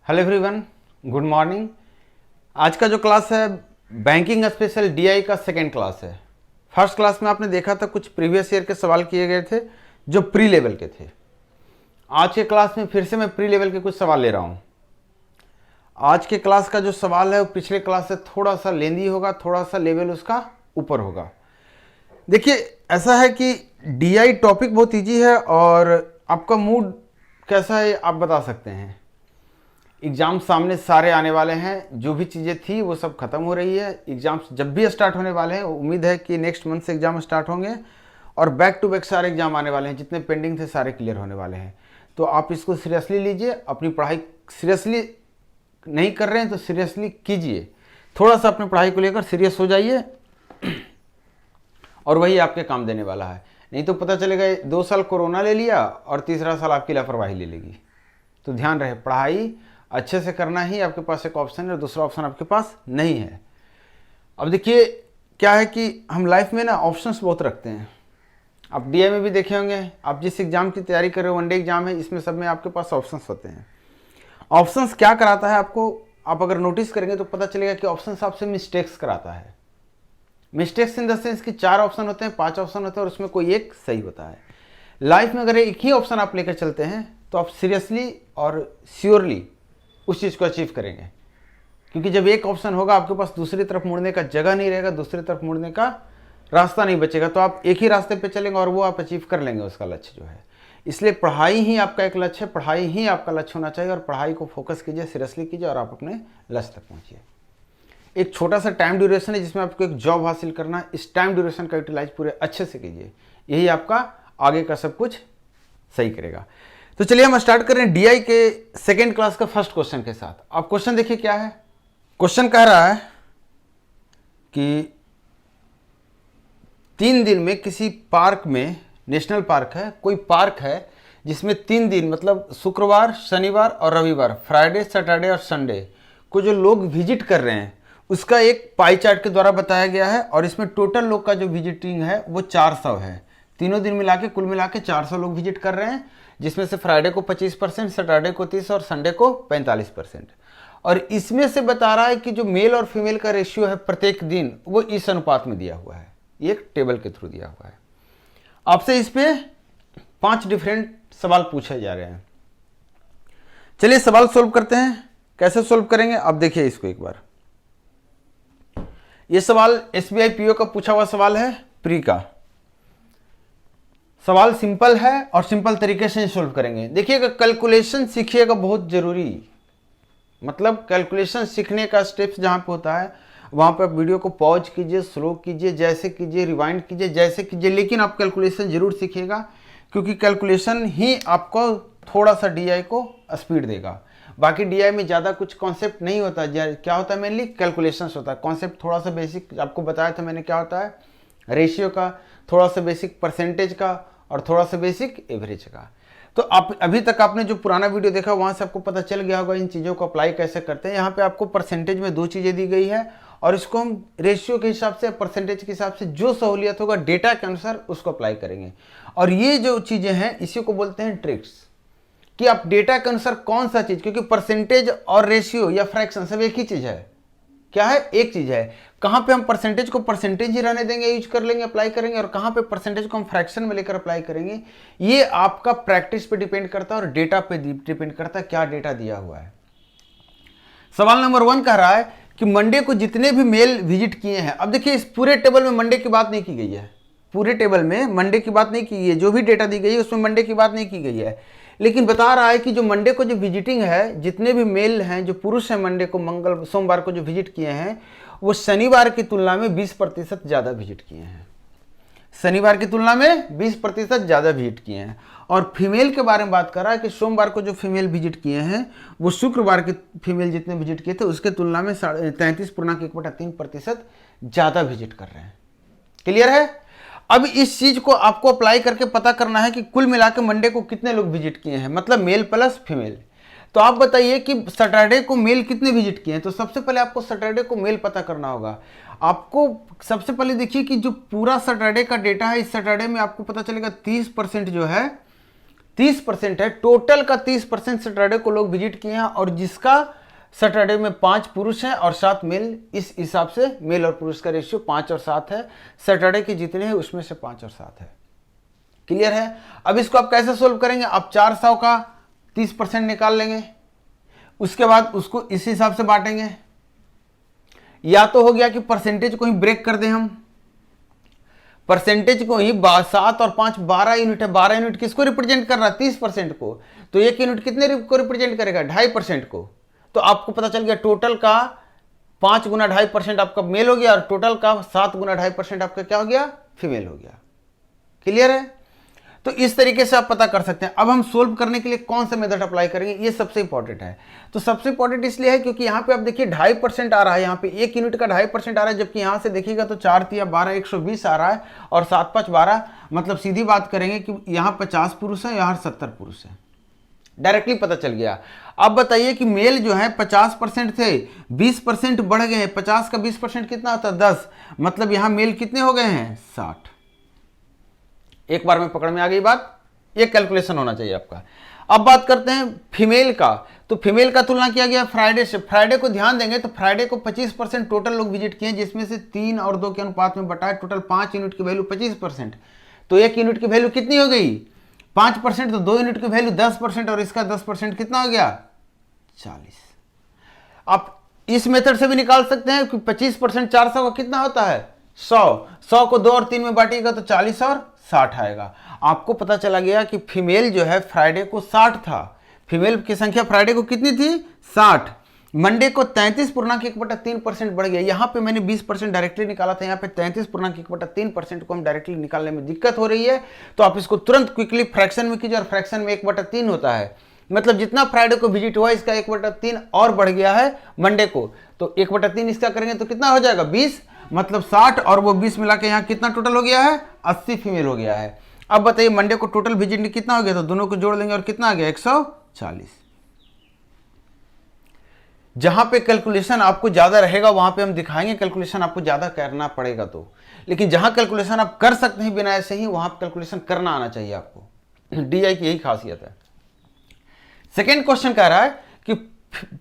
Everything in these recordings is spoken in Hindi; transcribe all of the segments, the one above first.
Hello everyone, good morning. आज का जो क्लास है बैंकिंग स्पेशल डीआई का सेकेंड क्लास है। फर्स्ट क्लास में आपने देखा था कुछ प्रीवियस ईयर के सवाल किए गए थे जो प्री लेवल के थे। आज के क्लास में फिर से मैं प्री लेवल के कुछ सवाल ले रहा हूँ। आज के क्लास का जो सवाल है वो पिछले क्लास से थोड़ा सा लेंदी होगा, थोड़ा सा लेवल उसका ऊपर होगा। देखिए, ऐसा है कि डीआई टॉपिक बहुत ईजी है और आपका मूड कैसा है आप बता सकते हैं। एग्ज़ाम सामने सारे आने वाले हैं, जो भी चीज़ें थी वो सब खत्म हो रही है। एग्ज़ाम्स जब भी स्टार्ट होने वाले हैं, उम्मीद है कि नेक्स्ट मंथ से एग्ज़ाम स्टार्ट होंगे और बैक टू बैक सारे एग्ज़ाम आने वाले हैं। जितने पेंडिंग थे सारे क्लियर होने वाले हैं। तो आप इसको सीरियसली लीजिए। अपनी पढ़ाई सीरियसली नहीं कर रहे हैं तो सीरियसली कीजिए। थोड़ा सा अपनी पढ़ाई को लेकर सीरियस हो जाइए और वही आपके काम देने वाला है। नहीं तो पता चलेगा 2 साल कोरोना ले लिया और तीसरा साल आपकी लापरवाही ले लेगी। तो ध्यान रहे, पढ़ाई अच्छे से करना ही आपके पास एक ऑप्शन है और दूसरा ऑप्शन आपके पास नहीं है। अब देखिए क्या है कि हम लाइफ में ना ऑप्शंस बहुत रखते हैं। आप डीआई में भी देखे होंगे, आप जिस एग्ज़ाम की तैयारी कर रहे हो, वनडे एग्जाम है, इसमें सब में आपके पास ऑप्शंस होते हैं। ऑप्शंस क्या कराता है आपको, आप अगर नोटिस करेंगे तो पता चलेगा कि ऑप्शंस आपसे मिस्टेक्स कराता है। मिस्टेक्स इन द सेंस कि 4 ऑप्शन होते हैं, 5 ऑप्शन होते हैं और उसमें कोई एक सही होता है। लाइफ में अगर एक ही ऑप्शन आप लेकर चलते हैं तो आप सीरियसली और श्योरली उस चीज़ को अचीव करेंगे। क्योंकि जब एक ऑप्शन होगा आपके पास दूसरी तरफ मुड़ने का जगह नहीं रहेगा, दूसरी तरफ मुड़ने का रास्ता नहीं बचेगा, तो आप एक ही रास्ते पे चलेंगे और वो आप अचीव कर लेंगे उसका लक्ष्य जो है। इसलिए पढ़ाई ही आपका एक लक्ष्य है, पढ़ाई ही आपका लक्ष्य होना चाहिए और पढ़ाई को फोकस कीजिए, सीरियसली कीजिए और आप अपने लक्ष्य तक पहुँचिए। एक छोटा सा टाइम ड्यूरेशन है जिसमें आपको एक जॉब हासिल करना है। इस टाइम ड्यूरेशन का यूटिलाइज पूरे अच्छे से कीजिए, यही आपका आगे का सब कुछ सही करेगा। तो चलिए हम स्टार्ट करें डीआई के सेकेंड क्लास का फर्स्ट क्वेश्चन के साथ। आप क्वेश्चन देखिए क्या है। क्वेश्चन कह रहा है कि 3 दिन में किसी पार्क में, नेशनल पार्क है, कोई पार्क है जिसमें 3 दिन मतलब शुक्रवार, शनिवार और रविवार, फ्राइडे, सैटरडे और संडे को जो लोग विजिट कर रहे हैं उसका एक पाई चार्ट के द्वारा बताया गया है। और इसमें टोटल लोग का जो विजिटिंग है वो 400 है। तीनों दिन मिला के कुल मिला के 400 लोग विजिट कर रहे हैं, जिसमें से फ्राइडे को 25%, सैटरडे को 30% और संडे को 45%। और इसमें से बता रहा है कि जो मेल और फीमेल का रेशियो है प्रत्येक दिन वो इस अनुपात में दिया हुआ है। एक टेबल के थ्रू दिया हुआ है। आपसे इस पे 5 डिफरेंट सवाल पूछे जा रहे हैं। चलिए सवाल सोल्व करते हैं। कैसे सोल्व करेंगे आप देखिए इसको एक बार। ये सवाल एसबीआई पीओ का पूछा हुआ सवाल है, प्री का सवाल। सिंपल है और सिंपल तरीके से सोल्व करेंगे। देखिएगा, कैलकुलेशन सीखिएगा, बहुत जरूरी। मतलब कैलकुलेशन सीखने का स्टेप्स जहां पे होता है वहां पे आप वीडियो को पॉज कीजिए, स्लो कीजिए, जैसे कीजिए, रिवाइंड कीजिए, जैसे कीजिए, लेकिन आप कैलकुलेशन जरूर सीखिएगा। क्योंकि कैलकुलेशन ही आपको थोड़ा सा डीआई को स्पीड देगा। बाकी डीआई में ज़्यादा कुछ कॉन्सेप्ट नहीं होता। क्या होता है, मेनली कैलकुलेशन होता है। कॉन्सेप्ट थोड़ा सा बेसिक आपको बताया था मैंने, क्या होता है, रेशियो का, थोड़ा सा बेसिक परसेंटेज का और थोड़ा सा बेसिक एवरेज का। तो आप अभी तक आपने जो पुराना वीडियो देखा वहां से आपको पता चल गया होगा इन चीज़ों को अप्लाई कैसे करते हैं। यहाँ पे आपको परसेंटेज में 2 चीज़ें दी गई है और इसको हम रेशियो के हिसाब से, परसेंटेज के हिसाब से जो सहूलियत होगा डेटा के अनुसार उसको अप्लाई करेंगे। और ये जो चीज़ें हैं इसी को बोलते हैं ट्रिक्स, कि आप डेटा के अनुसार कौन सा चीज़, क्योंकि परसेंटेज और रेशियो या फ्रैक्शन सब एक ही चीज़ है। क्या है, एक चीज है। कहां पे हम परसेंटेज को परसेंटेज ही रहने देंगे, यूज कर लेंगे, अप्लाई करेंगे, और कहां पे परसेंटेज को हम फ्रैक्शन में लेकर अप्लाई करेंगे, ये आपका प्रैक्टिस पे डिपेंड करता है और डेटा पे डिपेंड करता है, क्या डेटा दिया हुआ है। सवाल नंबर 1 कह रहा है कि मंडे को जितने भी मेल विजिट किए हैं। अब देखिए, इस पूरे टेबल में मंडे की बात नहीं की गई है। पूरे टेबल में मंडे की बात नहीं की गई है। जो भी डेटा दी गई है उसमें मंडे की बात नहीं की गई है। लेकिन बता रहा है कि जो मंडे को जो विजिटिंग है, जितने भी मेल हैं, जो पुरुष हैं, मंडे को, मंगल, सोमवार को जो विजिट किए हैं, वो शनिवार की तुलना में 20% ज़्यादा विजिट किए हैं। शनिवार की तुलना में 20% ज़्यादा विजिट किए हैं। और फीमेल के बारे में बात कर रहा है कि सोमवार को जो फीमेल विजिट किए हैं वो शुक्रवार के फीमेल जितने विजिट किए थे उसके तुलना में 33.1/3% ज़्यादा विजिट कर रहे हैं। क्लियर है। अब इस चीज को आपको अप्लाई करके पता करना है कि कुल मिलाकर मंडे को कितने लोग विजिट किए हैं, मतलब मेल प्लस फीमेल। तो आप बताइए कि सैटरडे को मेल कितने विजिट किए हैं। तो सबसे पहले आपको सैटरडे को मेल पता करना होगा। आपको सबसे पहले देखिए कि जो पूरा सैटरडे का डेटा है, इस सैटरडे में आपको पता चलेगा 30% जो है 30% है, टोटल का 30% सैटरडे को लोग विजिट किए हैं, और जिसका सैटरडे में 5 पुरुष हैं और 7 मेल, इस हिसाब से मेल और पुरुष का रेशियो 5 और 7 है। सैटरडे के जितने हैं उसमें से 5 और 7 है। क्लियर है? अब इसको आप कैसे सोल्व करेंगे? आप 400 का 30% निकाल लेंगे, उसके बाद उसको इस हिसाब से बांटेंगे। या तो हो गया कि परसेंटेज को ही ब्रेक कर दें हम, परसेंटेज को ही 7 और 5 12 यूनिट है। 12 यूनिट किसको रिप्रेजेंट कर रहा है? 30% को। तो 1 यूनिट कितने को रिप्रेजेंट करेगा? 2.5% को। तो आपको पता चल गया टोटल का 5 गुना 2.5% आपका मेल हो गया, और टोटल का 7 गुना 2.5% आपका क्या हो गया? फीमेल हो गया। क्लियर है? तो इस तरीके से आप पता कर सकते हैं। अब हम सोल्व करने के लिए कौन सा मेथड अप्लाई करेंगे, ये सबसे इंपॉर्टेंट है। तो सबसे इंपॉर्टेंट इसलिए है क्योंकि यहाँ पे आप देखिए 2.5% आ रहा है, यहाँ पे 1 यूनिट का 2.5% आ रहा है, जबकि यहाँ से देखिएगा तो 4 तिया 12 120 आ रहा है, और 7 5 12, मतलब सीधी बात करेंगे कि यहाँ 50 पुरुष है, यहाँ 70 पुरुष है। डायरेक्टली पता चल गया। अब बताइए कि मेल जो है 50% थे, 20% बढ़ गए हैं। 50 का 20% कितना होता है? 10। मतलब यहाँ मेल कितने हो गए हैं? 60। एक बार में पकड़ में आ गई बात। ये कैलकुलेशन होना चाहिए आपका। अब बात करते हैं फीमेल का। तो फीमेल का तुलना किया गया फ्राइडे से। फ्राइडे को ध्यान देंगे तो फ्राइडे को 25% टोटल लोग विजिट किए, जिसमें से 3 और 2 के अनुपात में बटा है। टोटल 5 यूनिट की वैल्यू 25%। तो 1 यूनिट की वैल्यू कितनी हो गई? 5%। तो 2 यूनिट की वैल्यू 10%, और इसका 10% कितना हो गया? 40। आप इस मेथड से भी निकाल सकते हैं कि 25% 400 का कितना होता है? 100। 100 को 2 और 3 में बांटिएगा तो 40 और 60 आएगा। आपको पता चला गया कि फीमेल जो है फ्राइडे को 60 था। फीमेल की संख्या फ्राइडे को कितनी थी? 60। मंडे को 33.1/3% बढ़ गया। यहाँ पे मैंने 20% डायरेक्टली निकाला था, यहाँ पे 33.1/3% को हम डायरेक्टली निकालने में दिक्कत हो रही है। तो आप इसको तुरंत क्विकली फ्रैक्शन में कीजिए, और फ्रैक्शन में 1/3 होता है। मतलब जितना फ्राइडे को विजिट हुआ इसका 1/3 और बढ़ गया है मंडे को। तो 1/3 इसका करेंगे तो कितना हो जाएगा? 20। मतलब 60 और वो 20 मिला के यहाँ कितना टोटल हो गया है? 80 फीमेल हो गया है। अब बताइए मंडे को टोटल विजिट कितना हो गया? तो दोनों को जोड़ देंगे और कितना आ गया? 140। जहां पे कैलकुलेशन आपको ज्यादा रहेगा वहां पे हम दिखाएंगे कैलकुलेशन आपको ज्यादा करना पड़ेगा तो, लेकिन जहां कैलकुलेशन आप कर सकते हैं बिना ऐसे ही, वहां कैलकुलेशन करना आना चाहिए आपको। डीआई की यही खासियत है। सेकेंड क्वेश्चन कह रहा है कि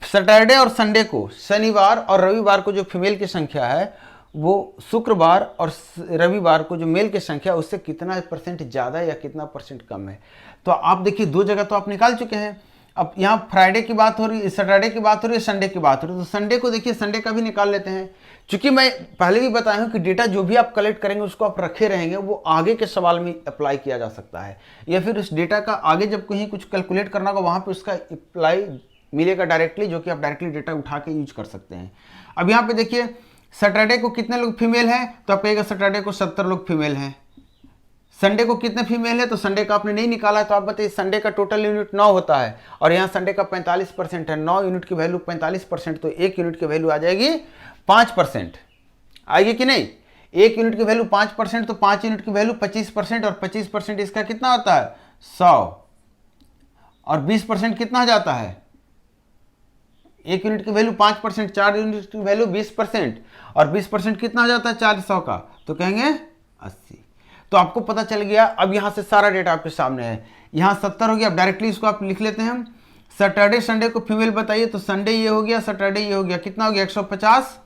सैटरडे और संडे को, शनिवार और रविवार को जो फीमेल की संख्या है वो शुक्रवार और रविवार को जो मेल की संख्या उससे कितना % ज़्यादा या कितना % कम है। तो आप देखिए 2 जगह तो आप निकाल चुके हैं। अब यहाँ फ्राइडे की बात हो रही है, सैटरडे की बात हो रही है, संडे की बात हो रही है। तो संडे को देखिए, संडे का भी निकाल लेते हैं। चूंकि मैं पहले भी बताया हूँ कि डेटा जो भी आप कलेक्ट करेंगे उसको आप रखे रहेंगे, वो आगे के सवाल में अप्लाई किया जा सकता है, या फिर उस डेटा का आगे जब कहीं कुछ कैलकुलेट करना होगा वहाँ पर उसका अप्लाई मिलेगा डायरेक्टली, जो कि आप डायरेक्टली डेटा उठा के यूज कर सकते हैं। अब यहाँ पे देखिए सैटरडे को कितने लोग फीमेल हैं? तो आप कहेगा सैटरडे को 70 लोग फीमेल हैं। संडे को कितने फीमेल है? तो संडे का आपने नहीं निकाला है, तो आप बताइए संडे का टोटल यूनिट 9 होता है, और यहाँ संडे का 45% है। 9 यूनिट की वैल्यू 45%, तो 1 यूनिट की वैल्यू आ जाएगी 5%। आएगी कि नहीं? 1 यूनिट की वैल्यू 5%, तो 5 यूनिट की वैल्यू 25%, और 25% इसका कितना होता है? 100, और 20% कितना हो जाता है? 1 यूनिट की वैल्यू 5%, 4 यूनिट की वैल्यू 20%, और 20% कितना हो जाता है 400 का? तो कहेंगे 80। तो आपको पता चल गया। अब यहां से सारा डेटा आपके सामने है। यहां 70 हो गया। अब डायरेक्टली इसको आप लिख लेते हैं हम। सैटरडे संडे को फीमेल बताइए, तो संडे ये हो गया, सैटरडे ये हो गया, कितना हो गया? 150।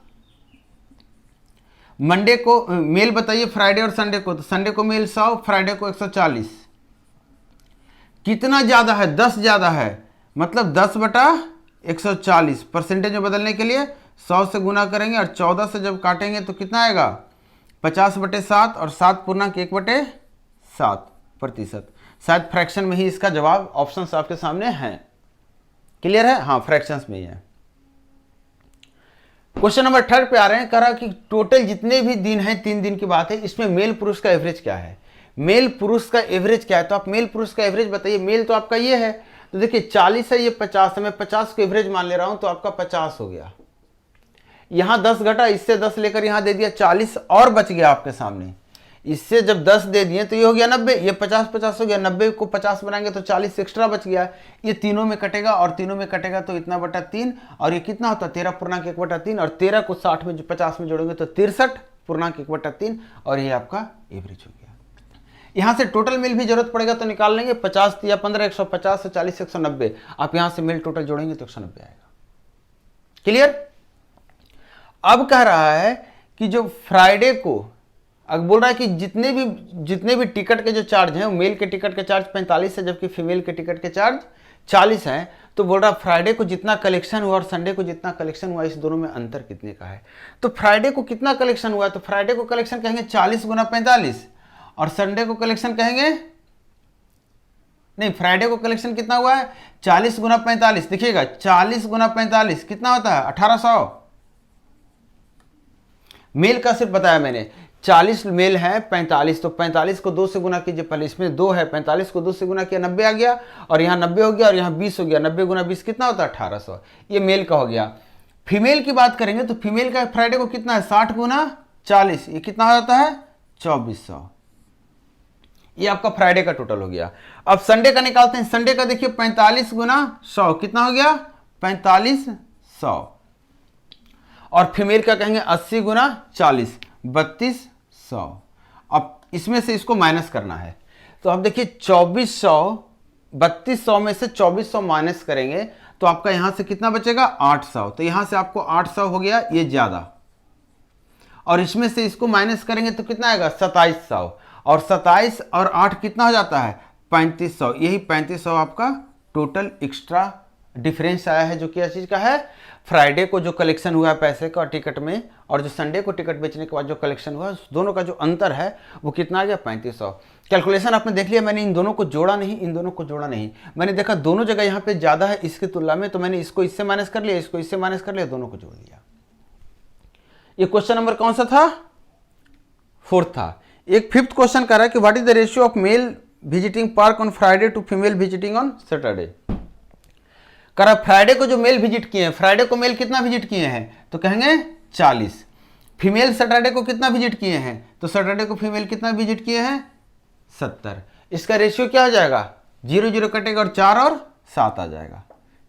मंडे को मेल बताइए फ्राइडे और संडे को, तो संडे को मेल 100, फ्राइडे को 140। कितना ज्यादा है? 10 ज्यादा है, मतलब 10/140। परसेंटेज में बदलने के लिए 100 से गुना करेंगे, और 14 से जब काटेंगे तो कितना आएगा? 50/7, और 7/1/7%। शायद फ्रैक्शन में ही इसका जवाब ऑप्शंस आपके सामने हैं। क्लियर है? हाँ, फ्रैक्शंस में ही है। क्वेश्चन नंबर 3 पे आ रहे हैं। कह रहा कि टोटल जितने भी दिन हैं, 3 दिन की बात है, इसमें मेल पुरुष का एवरेज क्या है? मेल पुरुष का एवरेज क्या है? तो आप मेल पुरुष का एवरेज बताइए। मेल तो आपका ये है, तो देखिए 40 है, ये 50 है, मैं 50 को एवरेज मान ले रहा हूं, तो आपका 50 हो गया। यहां 10 घटा, इससे 10 लेकर यहां दे दिया, 40 और बच गया आपके सामने। इससे जब 10 दे दिए तो ये हो गया 90, ये 50 हो गया। 90 को 50 बनाएंगे तो 40 एक्स्ट्रा बच गया। ये तीनों में कटेगा, और तीनों में कटेगा तो इतना बटा 3, और ये कितना होता है? 13.1/3, और 13 को 60 में 50 में जोड़ेंगे तो 63.1/3, और ये आपका एवरेज हो गया। यहाँ से टोटल मिल भी जरूरत पड़ेगा तो निकाल लेंगे, 50 या 15, 150, 140, 190, आप यहाँ से मिल टोटल जोड़ेंगे तो 190 आएगा। क्लियर। अब कह रहा है कि जो फ्राइडे को, अब बोल रहा है कि जितने भी टिकट के जो चार्ज हैं, मेल के टिकट के चार्ज 45 है जबकि फीमेल के टिकट के चार्ज 40 हैं। तो बोल रहा है फ्राइडे को जितना कलेक्शन हुआ और संडे को जितना कलेक्शन हुआ, इस दोनों में अंतर कितने का है। तो फ्राइडे को कितना कलेक्शन हुआ, तो फ्राइडे को कलेक्शन कहेंगे 40 गुना 45, और संडे को कलेक्शन कहेंगे, नहीं, फ्राइडे को कलेक्शन कितना हुआ है 40 गुना 45। देखिएगा 40 गुना 45 कितना होता है 1800। मेल का सिर्फ बताया मैंने, 40 मेल है 45, तो 45 को 2 से गुना कीजिए, पहले इसमें 2 है, 45 को 2 से गुना किया 90 आ गया, और यहाँ 90 हो गया और यहाँ 20 हो गया, 90 गुना 20 कितना होता है 1800। ये मेल का हो गया। फीमेल की बात करेंगे तो फीमेल का फ्राइडे को कितना है 60 गुना 40, ये कितना हो जाता है 2400। ये आपका फ्राइडे का टोटल हो गया। अब संडे का निकालते हैं। संडे का देखिए 45 गुना 100 कितना हो गया 4500, और फीमेल का कहेंगे 80 गुना 40 3200। अब इसमें से इसको माइनस करना है, तो अब देखिए 2400, 3200 में से 2400 माइनस करेंगे तो आपका यहां से कितना बचेगा 800। तो यहां से आपको 800 हो गया, ये ज्यादा, और इसमें से इसको माइनस करेंगे तो कितना आएगा 2700, और 27 और 8 कितना हो जाता है 3500। यही 3500 आपका टोटल एक्स्ट्रा डिफरेंस आया है, जो कि चीज का है फ्राइडे को जो कलेक्शन हुआ है पैसे का टिकट में, और जो संडे को टिकट बेचने के बाद जो कलेक्शन हुआ, दोनों का जो अंतर है वो कितना आ गया 3500। कैलकुलेशन आपने देख लिया, मैंने इन दोनों को जोड़ा नहीं, इन दोनों को जोड़ा नहीं, मैंने देखा दोनों जगह यहाँ पे ज़्यादा है इसकी तुलना में, तो मैंने इसको इससे माइनस कर लिया, इसको इससे माइनस कर लिया, दोनों को जोड़ लिया। ये क्वेश्चन नंबर कौन सा था 4th था। एक 5th क्वेश्चन कर रहा है कि what is the ratio of male visiting park on Friday to female visiting on Saturday. करा फ्राइडे को जो मेल विजिट किए हैं, फ्राइडे को मेल कितना विजिट किए हैं तो कहेंगे 40, फीमेल सैटरडे को कितना विजिट किए हैं तो सैटरडे को फीमेल कितना विजिट किए हैं 70। इसका रेशियो क्या हो जाएगा 0 0 कटेगा और 4 और 7 आ जाएगा।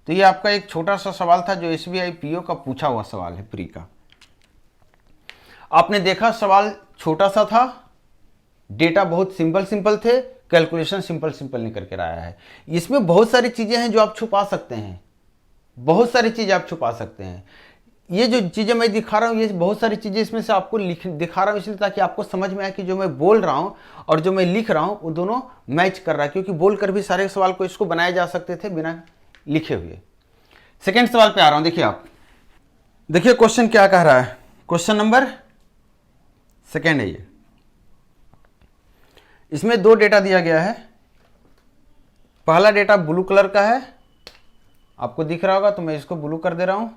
तो ये आपका एक छोटा सा सवाल था जो SBI PO का पूछा हुआ सवाल है प्री का। आपने देखा सवाल छोटा सा था, डेटा बहुत सिंपल थे, कैलकुलेशन सिंपल निकल कर आया है। इसमें बहुत सारी चीजें हैं जो आप छुपा सकते हैं, बहुत सारी चीजें आप छुपा सकते हैं। ये जो चीजें मैं दिखा रहा हूँ, ये बहुत सारी चीजें इसमें से आपको दिखा रहा हूँ इसलिए ताकि आपको समझ में आए कि जो मैं बोल रहा हूँ और जो मैं लिख रहा हूँ वो दोनों मैच कर रहा है, क्योंकि बोलकर भी सारे सवाल को इसको बनाए जा सकते थे बिना लिखे हुए। सेकेंड सवाल पे आ रहा हूँ। देखिए आप देखिए क्वेश्चन क्या कह रहा है, क्वेश्चन नंबर 2 है ये। इसमें 2 डेटा दिया गया है। पहला डेटा ब्लू कलर का है, आपको दिख रहा होगा तो मैं इसको ब्लू कर दे रहा हूं।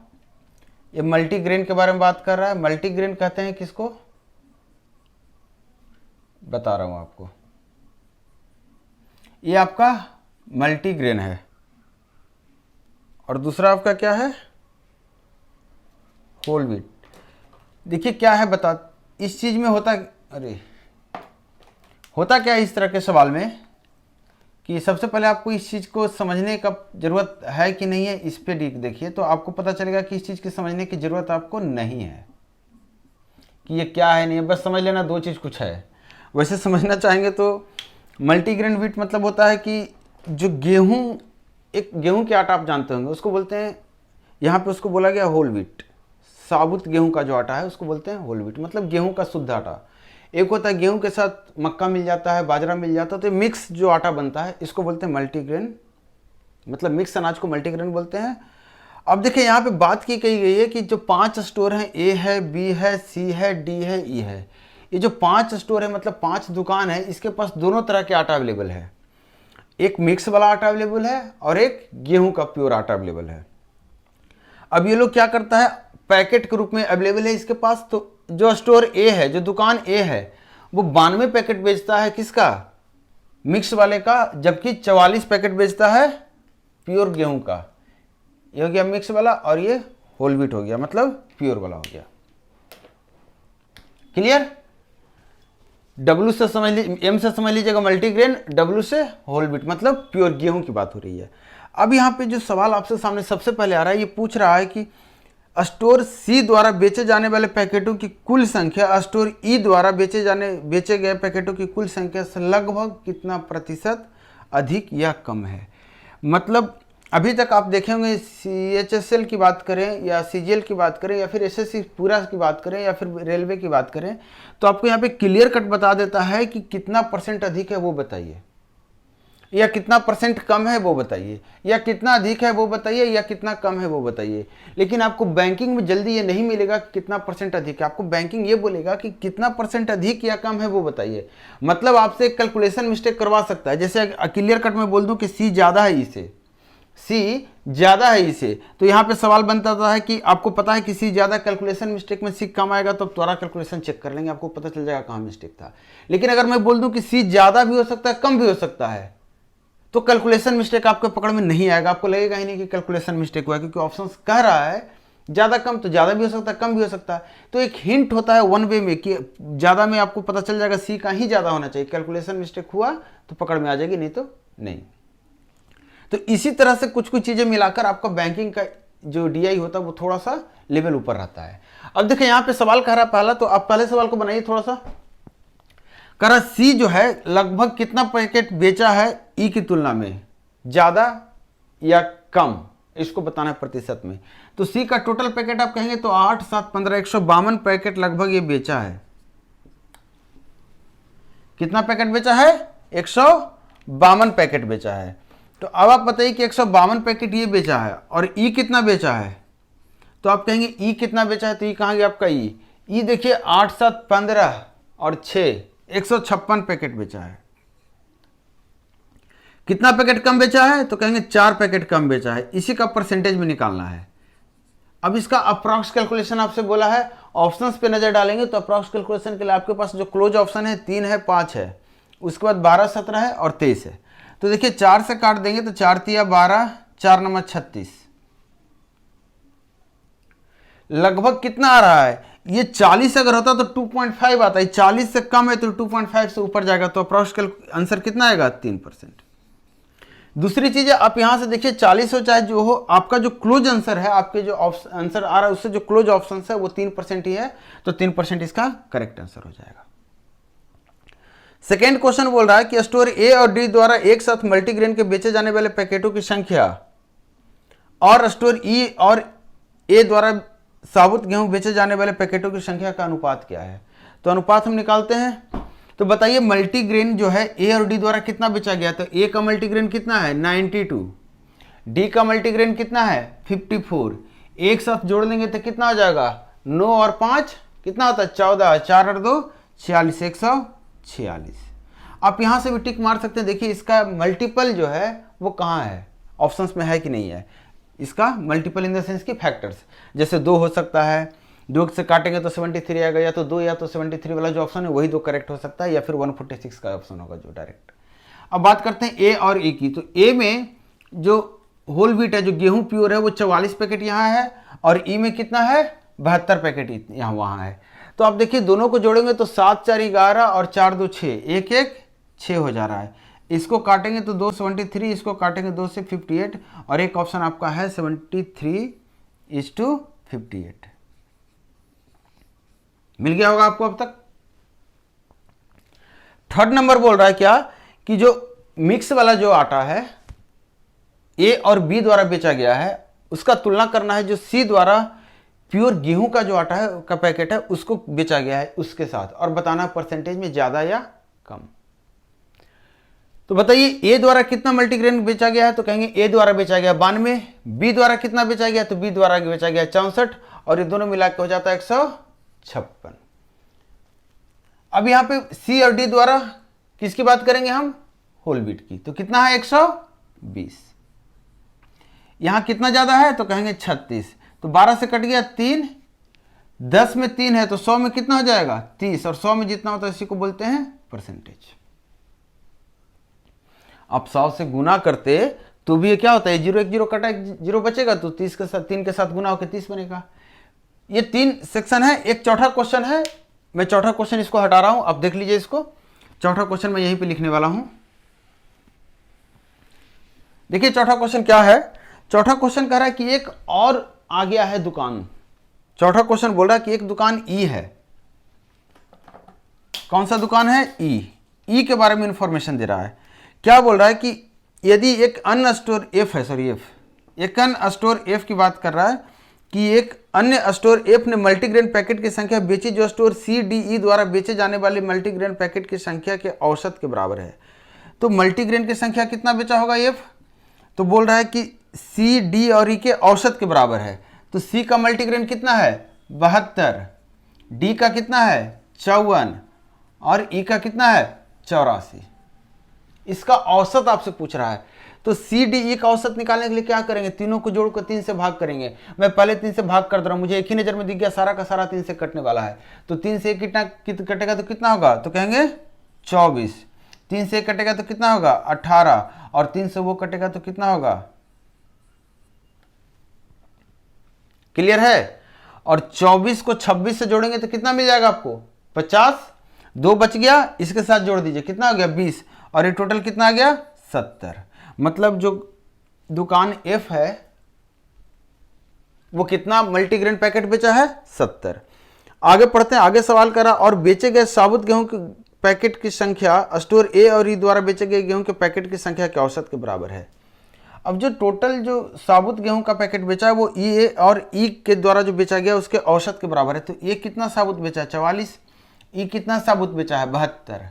ये मल्टीग्रेन के बारे में बात कर रहा है। मल्टीग्रेन कहते हैं किसको, बता रहा हूं आपको। ये आपका मल्टीग्रेन है और दूसरा आपका क्या है होल व्हीट। देखिए क्या है बता, इस चीज में होता क्या है इस तरह के सवाल में कि सबसे पहले आपको इस चीज़ को समझने का ज़रूरत है कि नहीं है, इस पे देखिए तो आपको पता चलेगा कि इस चीज़ की समझने की ज़रूरत आपको नहीं है कि ये क्या है, नहीं है, बस समझ लेना 2 चीज़ कुछ है। वैसे समझना चाहेंगे तो मल्टीग्रेन व्हीट मतलब होता है कि जो गेहूँ, एक गेहूँ के आटा आप जानते होंगे, उसको बोलते हैं, यहाँ पर उसको बोला गया होल व्हीट। साबुत गेहूँ का जो आटा है उसको बोलते हैं होल व्हीट, मतलब गेहूँ का शुद्ध आटा। एक होता है गेहूं के साथ मक्का मिल जाता है, बाजरा मिल जाता है, तो मिक्स जो आटा बनता है इसको बोलते हैं मल्टीग्रेन, मतलब मिक्स अनाज को मल्टीग्रेन बोलते हैं। अब देखिए यहाँ पे बात की गई है कि जो 5 स्टोर हैं, A है, B है, C है, D है, E है। ये जो 5 स्टोर है मतलब 5 दुकान है, इसके पास दोनों तरह के आटा अवेलेबल है। एक मिक्स वाला आटा अवेलेबल है और एक गेहूँ का प्योर आटा अवेलेबल है। अब ये लोग क्या करता है, पैकेट के रूप में अवेलेबल है इसके पास। तो जो स्टोर A है, जो दुकान A है, वो 92 पैकेट बेचता है किसका, मिक्स वाले का, जबकि 44 पैकेट बेचता है प्योर गेहूं का। ये हो गया मिक्स वाला और ये होल व्हीट हो गया, मतलब प्योर वाला हो गया। क्लियर। W से समझ लीजिए, M से समझ लीजिएगा मल्टीग्रेन, W से होल व्हीट, मतलब प्योर गेहूं की बात हो रही है। अब यहाँ पे जो सवाल आपसे सामने सबसे पहले आ रहा है, ये पूछ रहा है कि स्टोर सी द्वारा बेचे जाने वाले पैकेटों की कुल संख्या स्टोर ई द्वारा बेचे गए पैकेटों की कुल संख्या से लगभग कितना प्रतिशत अधिक या कम है। मतलब अभी तक आप देखे होंगे CHSL की बात करें या CGL की बात करें या फिर SSC पूरा की बात करें या फिर रेलवे की बात करें, तो आपको यहाँ पे क्लियर कट बता देता है कि कितना परसेंट अधिक है वो बताइए, या कितना परसेंट कम है वो बताइए, या कितना अधिक है वो बताइए, या कितना कम है वो बताइए। लेकिन आपको बैंकिंग में जल्दी ये नहीं मिलेगा कि कितना परसेंट अधिक है, आपको बैंकिंग ये बोलेगा कि कितना परसेंट अधिक या कम है वो बताइए। मतलब आपसे एक कैलकुलेशन मिस्टेक करवा सकता है। जैसे क्लियर कट में बोल दूं कि सी ज़्यादा है इसे, सी ज़्यादा है इसे, तो यहाँ पे सवाल बनता है कि आपको पता है कि सी ज़्यादा, कैलकुलेशन मिस्टेक में सी कम आएगा, तो त्वरा कैलकुलेशन चेक कर लेंगे, आपको पता चल जाएगा कहाँ मिस्टेक था। लेकिन अगर मैं बोल दूं कि सी ज़्यादा भी हो सकता है कम भी हो सकता है, तो कैलकुलेशन मिस्टेक आपके पकड़ में नहीं आएगा, आपको लगेगा ही नहीं कि कैलकुलेशन मिस्टेक हुआ है, क्योंकि ऑप्शन कह रहा है ज़्यादा कम, तो ज़्यादा भी हो सकता है कम भी हो सकता है। तो एक हिंट होता है वन वे में कि ज़्यादा में आपको पता चल जाएगा सी का ही ज़्यादा होना चाहिए, कैलकुलेशन मिस्टेक हुआ तो पकड़ में आ जाएगी, नहीं तो नहीं। तो इसी तरह से कुछ कुछ चीज़ें मिलाकर आपका बैंकिंग का जो DI होता है वो थोड़ा सा लेवल ऊपर रहता है। अब देखिए यहाँ पे सवाल कह रहा है पहला, तो आप पहले सवाल को बनाइए थोड़ा सा। कह रहा सी जो है लगभग कितना पैकेट बेचा है ई की तुलना में, ज़्यादा या कम, इसको बताना है प्रतिशत में। तो सी का टोटल पैकेट आप कहेंगे तो 8, 7, 15, 152 पैकेट लगभग ये बेचा है। कितना पैकेट बेचा है? 152 पैकेट बेचा है। तो अब आप बताइए कि 152 पैकेट ये बेचा है और ई कितना बेचा है। तो आप कहेंगे ई कितना बेचा है, तो ई कहाँ गया आपका ई देखिए 8, 7, 15 और 6, 156 पैकेट बेचा है। कितना पैकेट कम बेचा है, तो कहेंगे 4 पैकेट कम बेचा है। इसी का परसेंटेज में निकालना है। अब इसका अप्रॉक्स कैलकुलेशन आपसे बोला है, ऑप्शंस पे नजर डालेंगे तो अप्रॉक्स कैलकुलेशन के लिए आपके पास जो क्लोज ऑप्शन है 3 है, 5 है, उसके बाद 12, 17 है और 23 है। तो देखिए 4 से काट देंगे तो 4 तिया 12, 4 नंबर 36, लगभग कितना आ रहा है। ये 40 अगर होता तो 2.5 आता है, 40 से कम है तो 2.5 से ऊपर जाएगा, तो अप्रॉक्स आंसर कितना आएगा 3%। दूसरी चीज है आप यहां से देखिए 40 हो चाहे जो हो, आपका जो क्लोज आंसर है, आपके जो आंसर आ रहा है उससे जो क्लोज ऑप्शन है वो 3% ही है, तो 3% इसका करेक्ट आंसर हो जाएगा। सेकेंड क्वेश्चन बोल रहा है कि स्टोर ए और डी द्वारा एक साथ मल्टीग्रेन के बेचे जाने वाले पैकेटों की संख्या और स्टोर ई और ए द्वारा साबुत गेहूं बेचे जाने वाले पैकेटों की संख्या का अनुपात क्या है। तो अनुपात हम निकालते हैं। तो बताइए मल्टीग्रेन जो है ए और डी द्वारा कितना बेचा गया। तो ए का मल्टीग्रेन कितना है 92, डी का मल्टीग्रेन कितना है 54, एक साथ जोड़ लेंगे तो कितना हो जाएगा 9 और 5 कितना होता है 14, 4 और 2 46, 146। आप यहां से भी टिक मार सकते हैं। देखिए इसका मल्टीपल जो है वो कहाँ है, ऑप्शंस में है कि नहीं है। इसका मल्टीपल इन द सेंस की फैक्टर्स, जैसे 2 हो सकता है, 2 से काटेंगे तो 73 आएगा, या तो 2 या तो 73 वाला जो ऑप्शन है वही 2 करेक्ट हो सकता है, या फिर 146 का ऑप्शन होगा जो डायरेक्ट। अब बात करते हैं ए और ई की। तो ए में जो होल व्हीट है, जो गेहूं प्योर है, वो 44 पैकेट यहाँ है, और ई में कितना है 72 पैकेट यहाँ वहाँ है। तो आप देखिए दोनों को जोड़ेंगे तो 7, 4, 11 और 4, 2, 6, 1, 1, 6 हो जा रहा है। इसको काटेंगे तो 2 73, इसको काटेंगे 2 से 58, और एक ऑप्शन आपका है 73:58। मिल गया होगा आपको अब तक। थर्ड नंबर बोल रहा है क्या कि जो मिक्स वाला जो आटा है ए और बी द्वारा बेचा गया है उसका तुलना करना है जो सी द्वारा प्योर गेहूं का जो आटा है का पैकेट है उसको बेचा गया है उसके साथ, और बताना परसेंटेज में ज्यादा या कम। तो बताइए ए द्वारा कितना मल्टीग्रेन बेचा गया है। तो कहेंगे ए द्वारा बेचा गया 92, बी द्वारा कितना बेचा गया, तो बी द्वारा बेचा गया 64, और ये दोनों मिलाकर हो जाता है 156। अब यहां पे सी और डी द्वारा किसकी बात करेंगे हम, होल व्हीट की। तो कितना है 120, यहां कितना ज्यादा है तो कहेंगे 36, तो 12 से कट गया 3, 10 में 3 है तो 100 में कितना हो जाएगा 30, और 100 में जितना होता है इसी को बोलते हैं परसेंटेज। आप 100 से गुना करते तो भी ये क्या होता है 0 1 0 कटा 0 बचेगा, तो 30 के साथ 3 के साथ गुना होकर 30 बनेगा। ये 3 सेक्शन है। एक चौथा क्वेश्चन है, मैं चौथा क्वेश्चन इसको हटा रहा हूं, आप देख लीजिए इसको। चौथा क्वेश्चन मैं यहीं पे लिखने वाला हूं। देखिए चौथा क्वेश्चन क्या है। चौथा क्वेश्चन कह रहा है कि एक और आ गया है दुकान, चौथा क्वेश्चन बोल रहा है कि एक दुकान ई है। कौन सा दुकान है? ई के बारे में इंफॉर्मेशन दे रहा है। क्या बोल रहा है कि यदि एक अन्य स्टोर एफ है, सॉरी एफ, एक अन्य स्टोर एफ की बात कर रहा है कि एक अन्य स्टोर एफ ने मल्टीग्रेन पैकेट की संख्या बेची जो स्टोर सी डी ई द्वारा बेचे जाने वाले मल्टीग्रेन पैकेट की संख्या के औसत के बराबर है। तो मल्टीग्रेन की संख्या कितना बेचा होगा एफ? तो बोल रहा है कि सी डी और ई के औसत के बराबर है। तो सी का मल्टीग्रेन कितना है? 72, डी का कितना है? 54 और ई का कितना है? 84। इसका औसत आपसे पूछ रहा है। तो सी डी ई का औसत निकालने के लिए क्या करेंगे? तीनों को जोड़कर 3 से भाग करेंगे। मैं पहले 3 से भाग कर दे रहा हूं, मुझे एक ही नजर में दिख गया सारा का सारा 3 से कटने वाला है। तो 3 से कितना कटेगा तो कितना होगा? तो कहेंगे 24। 3 से कटेगा तो कितना होगा? 18 और 3 से वो कटेगा तो कितना होगा? क्लियर है? और 24 को 26 से जोड़ेंगे तो कितना मिल जाएगा आपको? 50। 2 बच गया, इसके साथ जोड़ दीजिए, कितना हो गया? 20 और ये टोटल कितना आ गया? 70। मतलब जो दुकान एफ है वो कितना मल्टीग्रेन पैकेट बेचा है? 70। आगे पढ़ते हैं। आगे सवाल करा और बेचे गए साबुत गेहूं के पैकेट की संख्या स्टोर ए और ई द्वारा बेचे गए गेहूं के पैकेट की संख्या के औसत के बराबर है। अब जो टोटल जो साबुत गेहूं का पैकेट बेचा है वो ई ए और ई के द्वारा जो बेचा गया उसके औसत के बराबर है। तो ए कितना साबुत बेचा है? 44। ई कितना साबुत बेचा है? 72।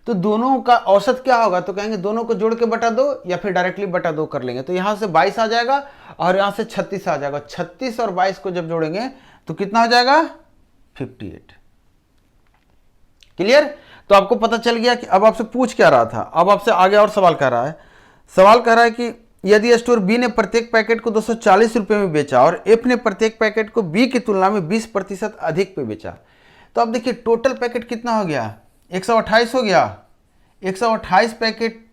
तो दोनों का औसत क्या होगा? तो कहेंगे दोनों को जोड़ के बटा दो या फिर डायरेक्टली बटा दो कर लेंगे। तो यहां से 22 आ जाएगा और यहां से 36 आ जाएगा। 36 और 22 को जब जोड़ेंगे तो कितना हो जाएगा? 58। क्लियर? तो आपको पता चल गया कि अब आपसे पूछ क्या रहा था। अब आपसे आगे और सवाल कह रहा है। सवाल कह रहा है कि यदि स्टोर बी ने प्रत्येक पैकेट को 240 रुपये में बेचा और एफ ने प्रत्येक पैकेट को बी की तुलना में 20% अधिक पे बेचा, तो अब देखिए टोटल पैकेट कितना हो गया? 128 हो गया। 128 पैकेट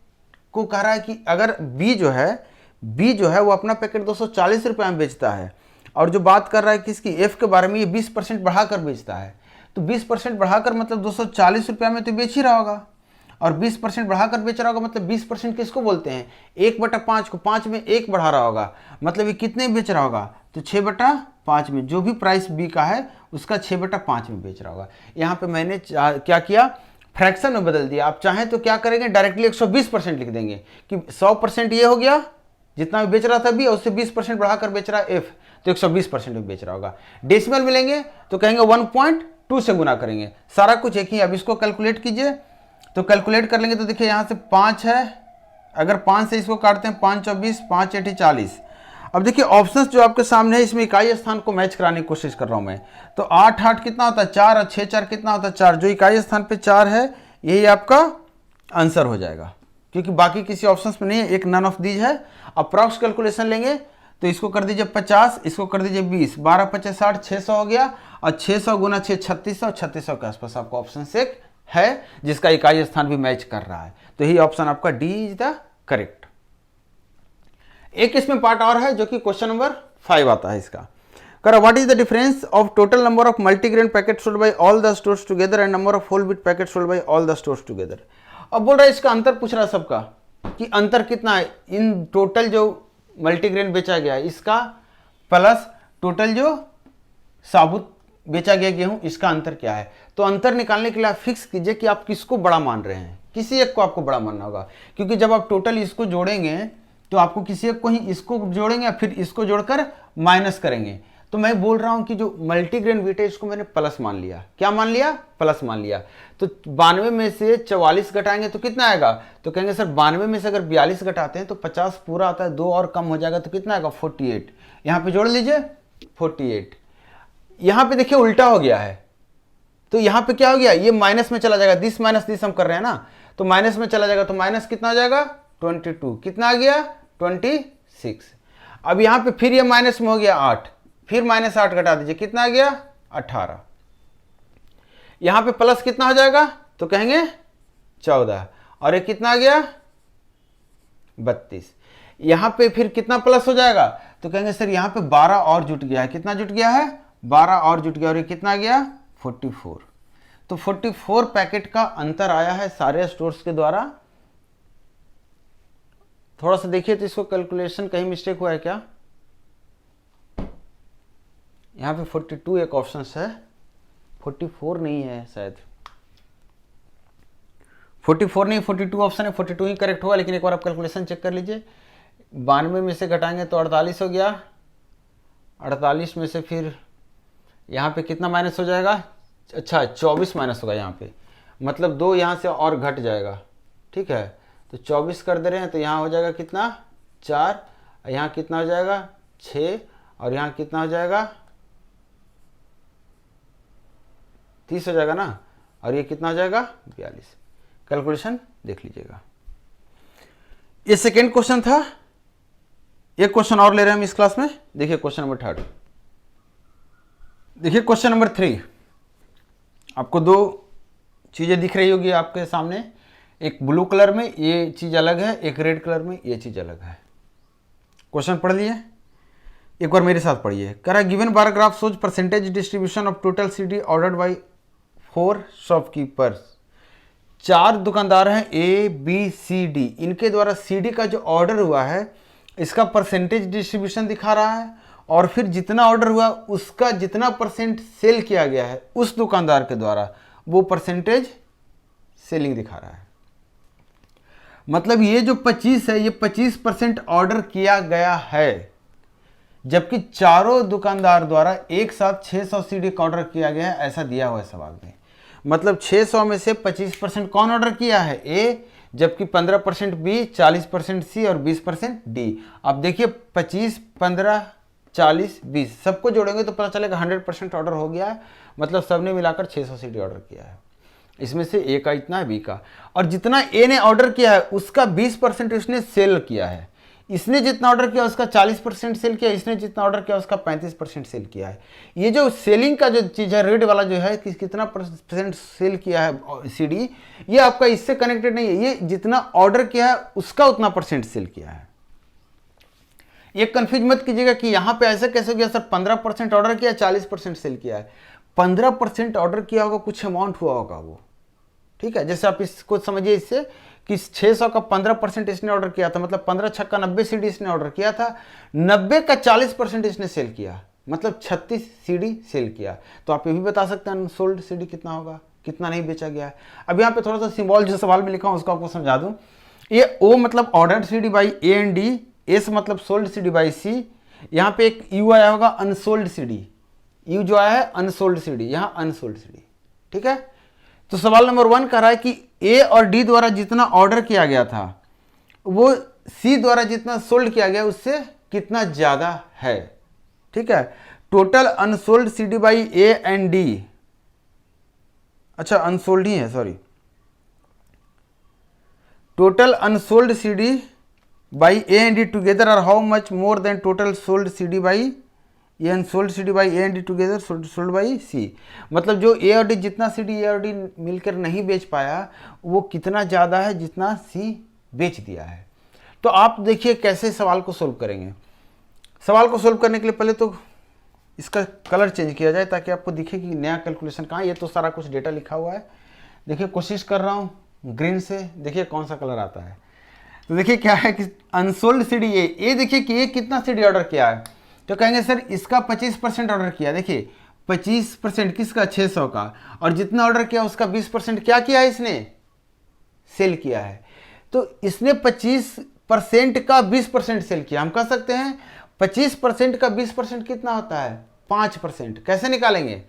को कह रहा है कि अगर बी जो है वो अपना पैकेट 240 रुपये में बेचता है और जो बात कर रहा है कि इसकी एफ के बारे में ये 20% बढ़ाकर बेचता है। तो 20% बढ़ाकर मतलब 240 रुपये में तो बेच ही रहा होगा और 20% बढ़ाकर बेच रहा होगा। मतलब 20% किसको बोलते हैं? 1/5 को। 5 में 1 बढ़ा रहा होगा, मतलब ये कितने बेच रहा होगा? तो 6/5 में जो भी प्राइस बी का है उसका 6/5 में बेच रहा होगा। यहाँ पे मैंने क्या किया? फ्रैक्शन में बदल दिया। आप चाहें तो क्या करेंगे? डायरेक्टली 120% लिख देंगे कि 100% ये हो गया जितना भी बेच रहा था बी और उससे 20% बढ़ाकर बेच रहा है एफ, तो 120% में बेच रहा होगा। डेसिमल मिलेंगे तो कहेंगे 1.2 से गुना करेंगे। सारा कुछ एक ही। अब इसको कैलकुलेट कीजिए तो कैलकुलेट कर लेंगे तो देखिए यहाँ से 5 है, अगर 5 से इसको काटते हैं 5 24, 5 8 40। अब देखिए ऑप्शंस जो आपके सामने है इसमें इकाई स्थान को मैच कराने की कोशिश कर रहा हूँ मैं। तो 8 8 कितना होता है? 4 और 6 4 कितना होता है? 4। जो इकाई स्थान पे 4 है यही आपका आंसर हो जाएगा क्योंकि बाकी किसी ऑप्शंस में नहीं है, एक नन ऑफ दीज है। अप्रॉक्स कैलकुलेशन लेंगे तो इसको कर दीजिए 50, इसको कर दीजिए 20, 12 5 60, 600 हो गया और 600 गुना 6 3600, 3600 के आसपास आपको ऑप्शन से है जिसका इकाई स्थान भी मैच कर रहा है। तो यही ऑप्शन आपका डी इज द करेक्ट। एक इसमें पार्ट और है जो कि क्वेश्चन नंबर 5 आता है इसका। करा what is the difference of total number of multigrain packet sold by all the stores together and number of whole wheat packet sold by all the stores together. अब बोल रहा है इसका अंतर पूछ रहा है सबका कि अंतर कितना है इन टोटल जो मल्टीग्रेन बेचा गया है इसका प्लस टोटल जो साबुत बेचा गया गेहूं इसका अंतर क्या है। तो अंतर निकालने के लिए आप फिक्स कीजिए कि आप किसको बड़ा मान रहे हैं। किसी एक को आपको बड़ा मानना होगा क्योंकि जब आप टोटल इसको जोड़ेंगे तो आपको किसी एक को ही इसको जोड़ेंगे फिर इसको जोड़कर माइनस करेंगे। तो मैं बोल रहा हूं कि जो मल्टीग्रेन व्हीट है इसको मैंने प्लस मान लिया। क्या मान लिया? प्लस मान लिया। तो 92 में से 44 घटाएंगे तो कितना आएगा? तो कहेंगे सर 92 में से अगर 42 घटाते हैं तो 50 पूरा आता है, 2 और कम हो जाएगा तो कितना आएगा? 48। यहां पे जोड़ लीजिए 48। यहां पे देखिए उल्टा हो गया है तो यहां पे क्या हो गया? ये माइनस में चला जाएगा। दिस माइनस दिस हम कर रहे हैं ना, तो माइनस में चला जाएगा तो माइनस कितना हो जाएगा? 22। कितना आ गया? 26। अब यहां पे फिर ये माइनस में हो गया 8, फिर -8 घटा दीजिए, कितना आ गया? 18। यहां पे प्लस कितना हो जाएगा? तो कहेंगे 14 और ये कितना आ गया? 32। यहां पे फिर कितना प्लस हो जाएगा? तो कहेंगे सर यहां पे 12 और जुट गया है। कितना जुट गया है? 12 और जुट गया और ये कितना आ गया? 44। तो 44 पैकेट का अंतर आया है सारे स्टोर्स के द्वारा। थोड़ा सा देखिए तो इसको कैलकुलेशन कहीं मिस्टेक हुआ है क्या? यहाँ पे 42 एक ऑप्शन है, 44 नहीं है शायद, 44 नहीं 42 ऑप्शन है, 42 ही करेक्ट होगा। लेकिन एक बार आप कैलकुलेशन चेक कर लीजिए, 92 में से घटाएंगे तो 48 हो गया, 48 में से फिर यहाँ पे कितना माइनस हो जाएगा, अच्छा 24 माइनस होगा यहाँ पे, मतलब 2 यहाँ से और घट जाएगा, ठीक है। तो 24 कर दे रहे हैं तो यहाँ हो जाएगा कितना 4, यहाँ कितना हो जाएगा 6, और यहाँ कितना हो जाएगा 30 हो जाएगा ना, और ये कितना हो जाएगा 42। कैलकुलेशन देख लीजिएगा। ये सेकेंड क्वेश्चन था। एक क्वेश्चन और ले रहे हैं हम इस क्लास में, देखिए क्वेश्चन नंबर 3। देखिए क्वेश्चन नंबर 3, आपको 2 चीजें दिख रही होगी आपके सामने, एक ब्लू कलर में ये चीज अलग है, एक रेड कलर में ये चीज अलग है। क्वेश्चन पढ़ लिए, एक बार मेरे साथ पढ़िए। कह रहा है given bar graph shows percentage distribution of total CD ordered bye 4 shopkeepers. 4 दुकानदार हैं ए बी सी डी, इनके द्वारा सीडी का जो ऑर्डर हुआ है इसका परसेंटेज डिस्ट्रीब्यूशन दिखा रहा है, और फिर जितना ऑर्डर हुआ उसका जितना परसेंट सेल किया गया है उस दुकानदार के द्वारा वो परसेंटेज सेलिंग दिखा रहा है। मतलब ये जो 25 है ये 25% ऑर्डर किया गया है, जबकि चारों दुकानदार द्वारा एक साथ 600 सीडी का ऑर्डर किया गया है, ऐसा दिया हुआ है सवाल में। मतलब 600 में से 25% कौन ऑर्डर किया है, ए, जबकि 15% बी, 40% सी और 20% डी। अब देखिए 25, 15, 40, 20 सबको जोड़ेंगे तो पता चलेगा 100% ऑर्डर हो गया है, मतलब सबने मिलाकर 600 सीडी ऑर्डर किया है। इसमें से ए का इतना है, बी का, और जितना ए ने ऑर्डर किया है उसका 20% इसने सेल किया है। इसने जितना ऑर्डर किया उसका 40% सेल किया, इसने जितना ऑर्डर किया उसका 35% सेल किया है। ये जो सेलिंग का जो चीज़ है, रेड वाला जो है कि कितना परसेंट सेल किया है सीडी, ये आपका इससे कनेक्टेड नहीं है, ये जितना ऑर्डर किया है उसका उतना परसेंट सेल किया है। ये कंफ्यूज मत कीजिएगा कि यहाँ पे ऐसे कैसे हो गया सर, 15% ऑर्डर किया 40% सेल किया है। 15% ऑर्डर किया होगा, कुछ अमाउंट हुआ होगा वो, ठीक है। जैसे आप इसको समझिए इससे कि 600 का 15% इसने ऑर्डर किया था, मतलब 15 छक्का 90 सीडी इसने ऑर्डर किया था, 90 का 40% इसने सेल किया, मतलब 36 सीडी सेल किया। तो आप ये भी बता सकते हैं अनसोल्ड सीडी कितना होगा, कितना नहीं बेचा गया है। अब यहाँ पे थोड़ा सा सिंबल जो सवाल में लिखा हूँ उसको आपको समझा दूँ। ये ओ मतलब ordered CD by A and D, S मतलब सोल्ड सीडी बाई सी, यहाँ पे एक यू आया होगा अनसोल्ड सीडी, यू जो आया है अनसोल्ड सीडी, यहाँ अनसोल्ड सीडी, ठीक है। तो सवाल नंबर 1 कह रहा है कि ए और डी द्वारा जितना ऑर्डर किया गया था वो सी द्वारा जितना सोल्ड किया गया उससे कितना ज्यादा है, ठीक है। Total unsold CD by A and D, अच्छा अनसोल्ड ही है, sorry, total unsold CD by A and D together are how much more than total sold CD by A and sold CD by A and D together sold by C. मतलब जो ए और डी, जितना सीडी ए और डी मिलकर नहीं बेच पाया वो कितना ज़्यादा है जितना सी बेच दिया है। तो आप देखिए कैसे सवाल को सोल्व करेंगे। सवाल को सोल्व करने के लिए पहले तो इसका कलर चेंज किया जाए ताकि आपको दिखे कि नया कैलकुलेशन कहाँ। ये तो सारा कुछ डेटा लिखा हुआ है, देखिए कोशिश कर रहा हूँ ग्रीन से, देखिए कौन सा कलर आता है। तो देखिए क्या है कि अनसोल्ड सीडी ए देखिए कि ये कितना सीडी ऑर्डर किया है, तो कहेंगे सर इसका 25% ऑर्डर किया। देखिए 25% किसका, 600 का, और जितना ऑर्डर किया उसका 20% क्या किया है, इसने सेल किया है। तो इसने 25% का 20% सेल किया। हम कह सकते हैं 25% का 20% कितना होता है, 5%। कैसे निकालेंगे,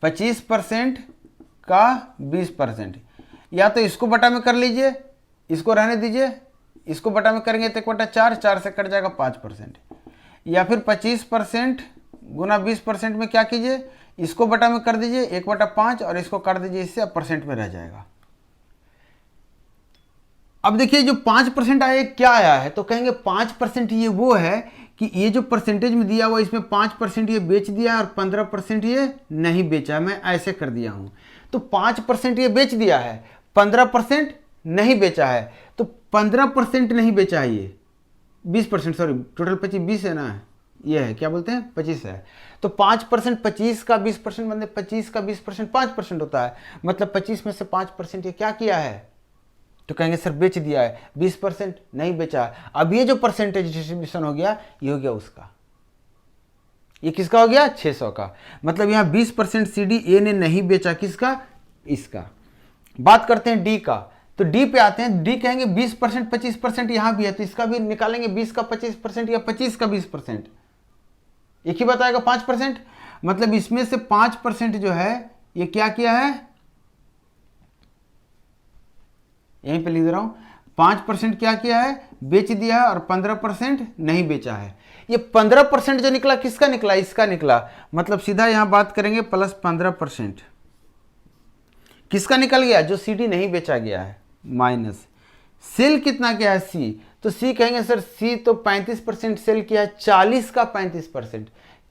25% का 20%, या तो इसको बटा में कर लीजिए, इसको रहने दीजिए, इसको बटा में करेंगे तो 1/4, 4 से कट जाएगा 5%, या फिर 25% गुना 20% में क्या कीजिए, इसको बटा में कर दीजिए 1/5 और इसको कर दीजिए इससे, अब परसेंट में रह जाएगा। अब देखिए जो 5% आया क्या आया है, तो कहेंगे 5% ये वो है कि ये जो परसेंटेज में दिया हुआ इसमें 5% ये बेच दिया और 15% ये नहीं बेचा, मैं ऐसे कर दिया हूं। तो 5% ये बेच दिया है, 15% नहीं बेचा है, तो 15% नहीं बेचा है ये 20%, सॉरी टोटल 20 है ना, ये है क्या बोलते हैं 25 है। तो 5%, 25 का 20% मतलब 25 का 20% 5% होता है, मतलब 25 में से 5% ये क्या किया है, तो कहेंगे सर बेच दिया है, 20% नहीं बेचा। अब ये जो परसेंटेज डिस्ट्रीब्यूशन हो गया ये हो गया उसका, ये किसका हो गया 600 का। मतलब यहाँ 20% CD ए ने नहीं बेचा, किसका, इसका। बात करते हैं डी का, तो डी पे आते हैं। डी कहेंगे 20% 25% यहाँ भी है, तो इसका भी निकालेंगे 20 का 25% या 25 का 20%, एक ही बताएगा 5%। मतलब इसमें से 5% जो है ये क्या किया है, यहीं पे लिख दे रहा हूं, 5% क्या किया है, बेच दिया है, और 15% नहीं बेचा है। ये 15% जो निकला किसका निकला, इसका निकला। मतलब सीधा यहां बात करेंगे प्लस 15% किसका निकल गया, जो CD नहीं बेचा गया है, माइनस सेल कितना किया है सी, तो सी कहेंगे सर सी तो 35% सेल किया है, 40 का 35%,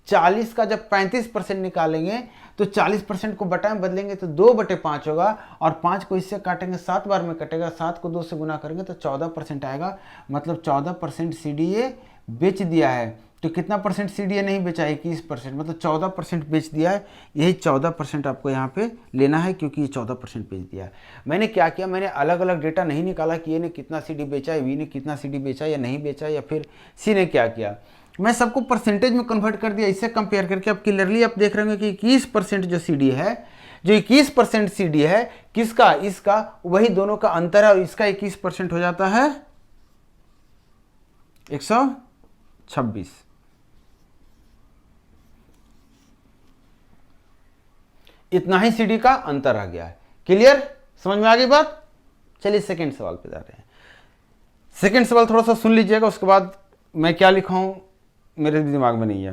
40 का जब 35% निकालेंगे तो 40% को बटा में बदलेंगे तो 2/5 होगा, और 5 को इससे काटेंगे 7 बार में कटेगा, 7 को 2 से गुना करेंगे तो 14% आएगा। मतलब 14% CDA बेच दिया है। तो कितना परसेंट CDA नहीं बेचा, 21%, मतलब 14% बेच दिया है। यही 14% आपको यहाँ पे लेना है, क्योंकि ये 14% बेच दिया है। मैंने क्या किया, मैंने अलग अलग डेटा नहीं निकाला कि ये ने कितना CD बेचा है, बी ने कितना CD बेचा या नहीं बेचा, या फिर सी ने क्या किया। मैं सबको परसेंटेज में कन्वर्ट कर दिया। इससे कंपेयर करके अब क्लियरली आप देख रहे होंगे कि 21% जो CD है, जो 21% CD है किसका, इसका, वही दोनों का अंतर है, और इसका 21% हो जाता है 126। इतना ही CD का अंतर आ गया है। क्लियर, समझ में आ गई बात। चलिए सेकंड सवाल पे जा रहे हैं। सेकंड सवाल थोड़ा सा सुन लीजिएगा, उसके बाद मैं क्या लिखा हूं मेरे दिमाग में नहीं है।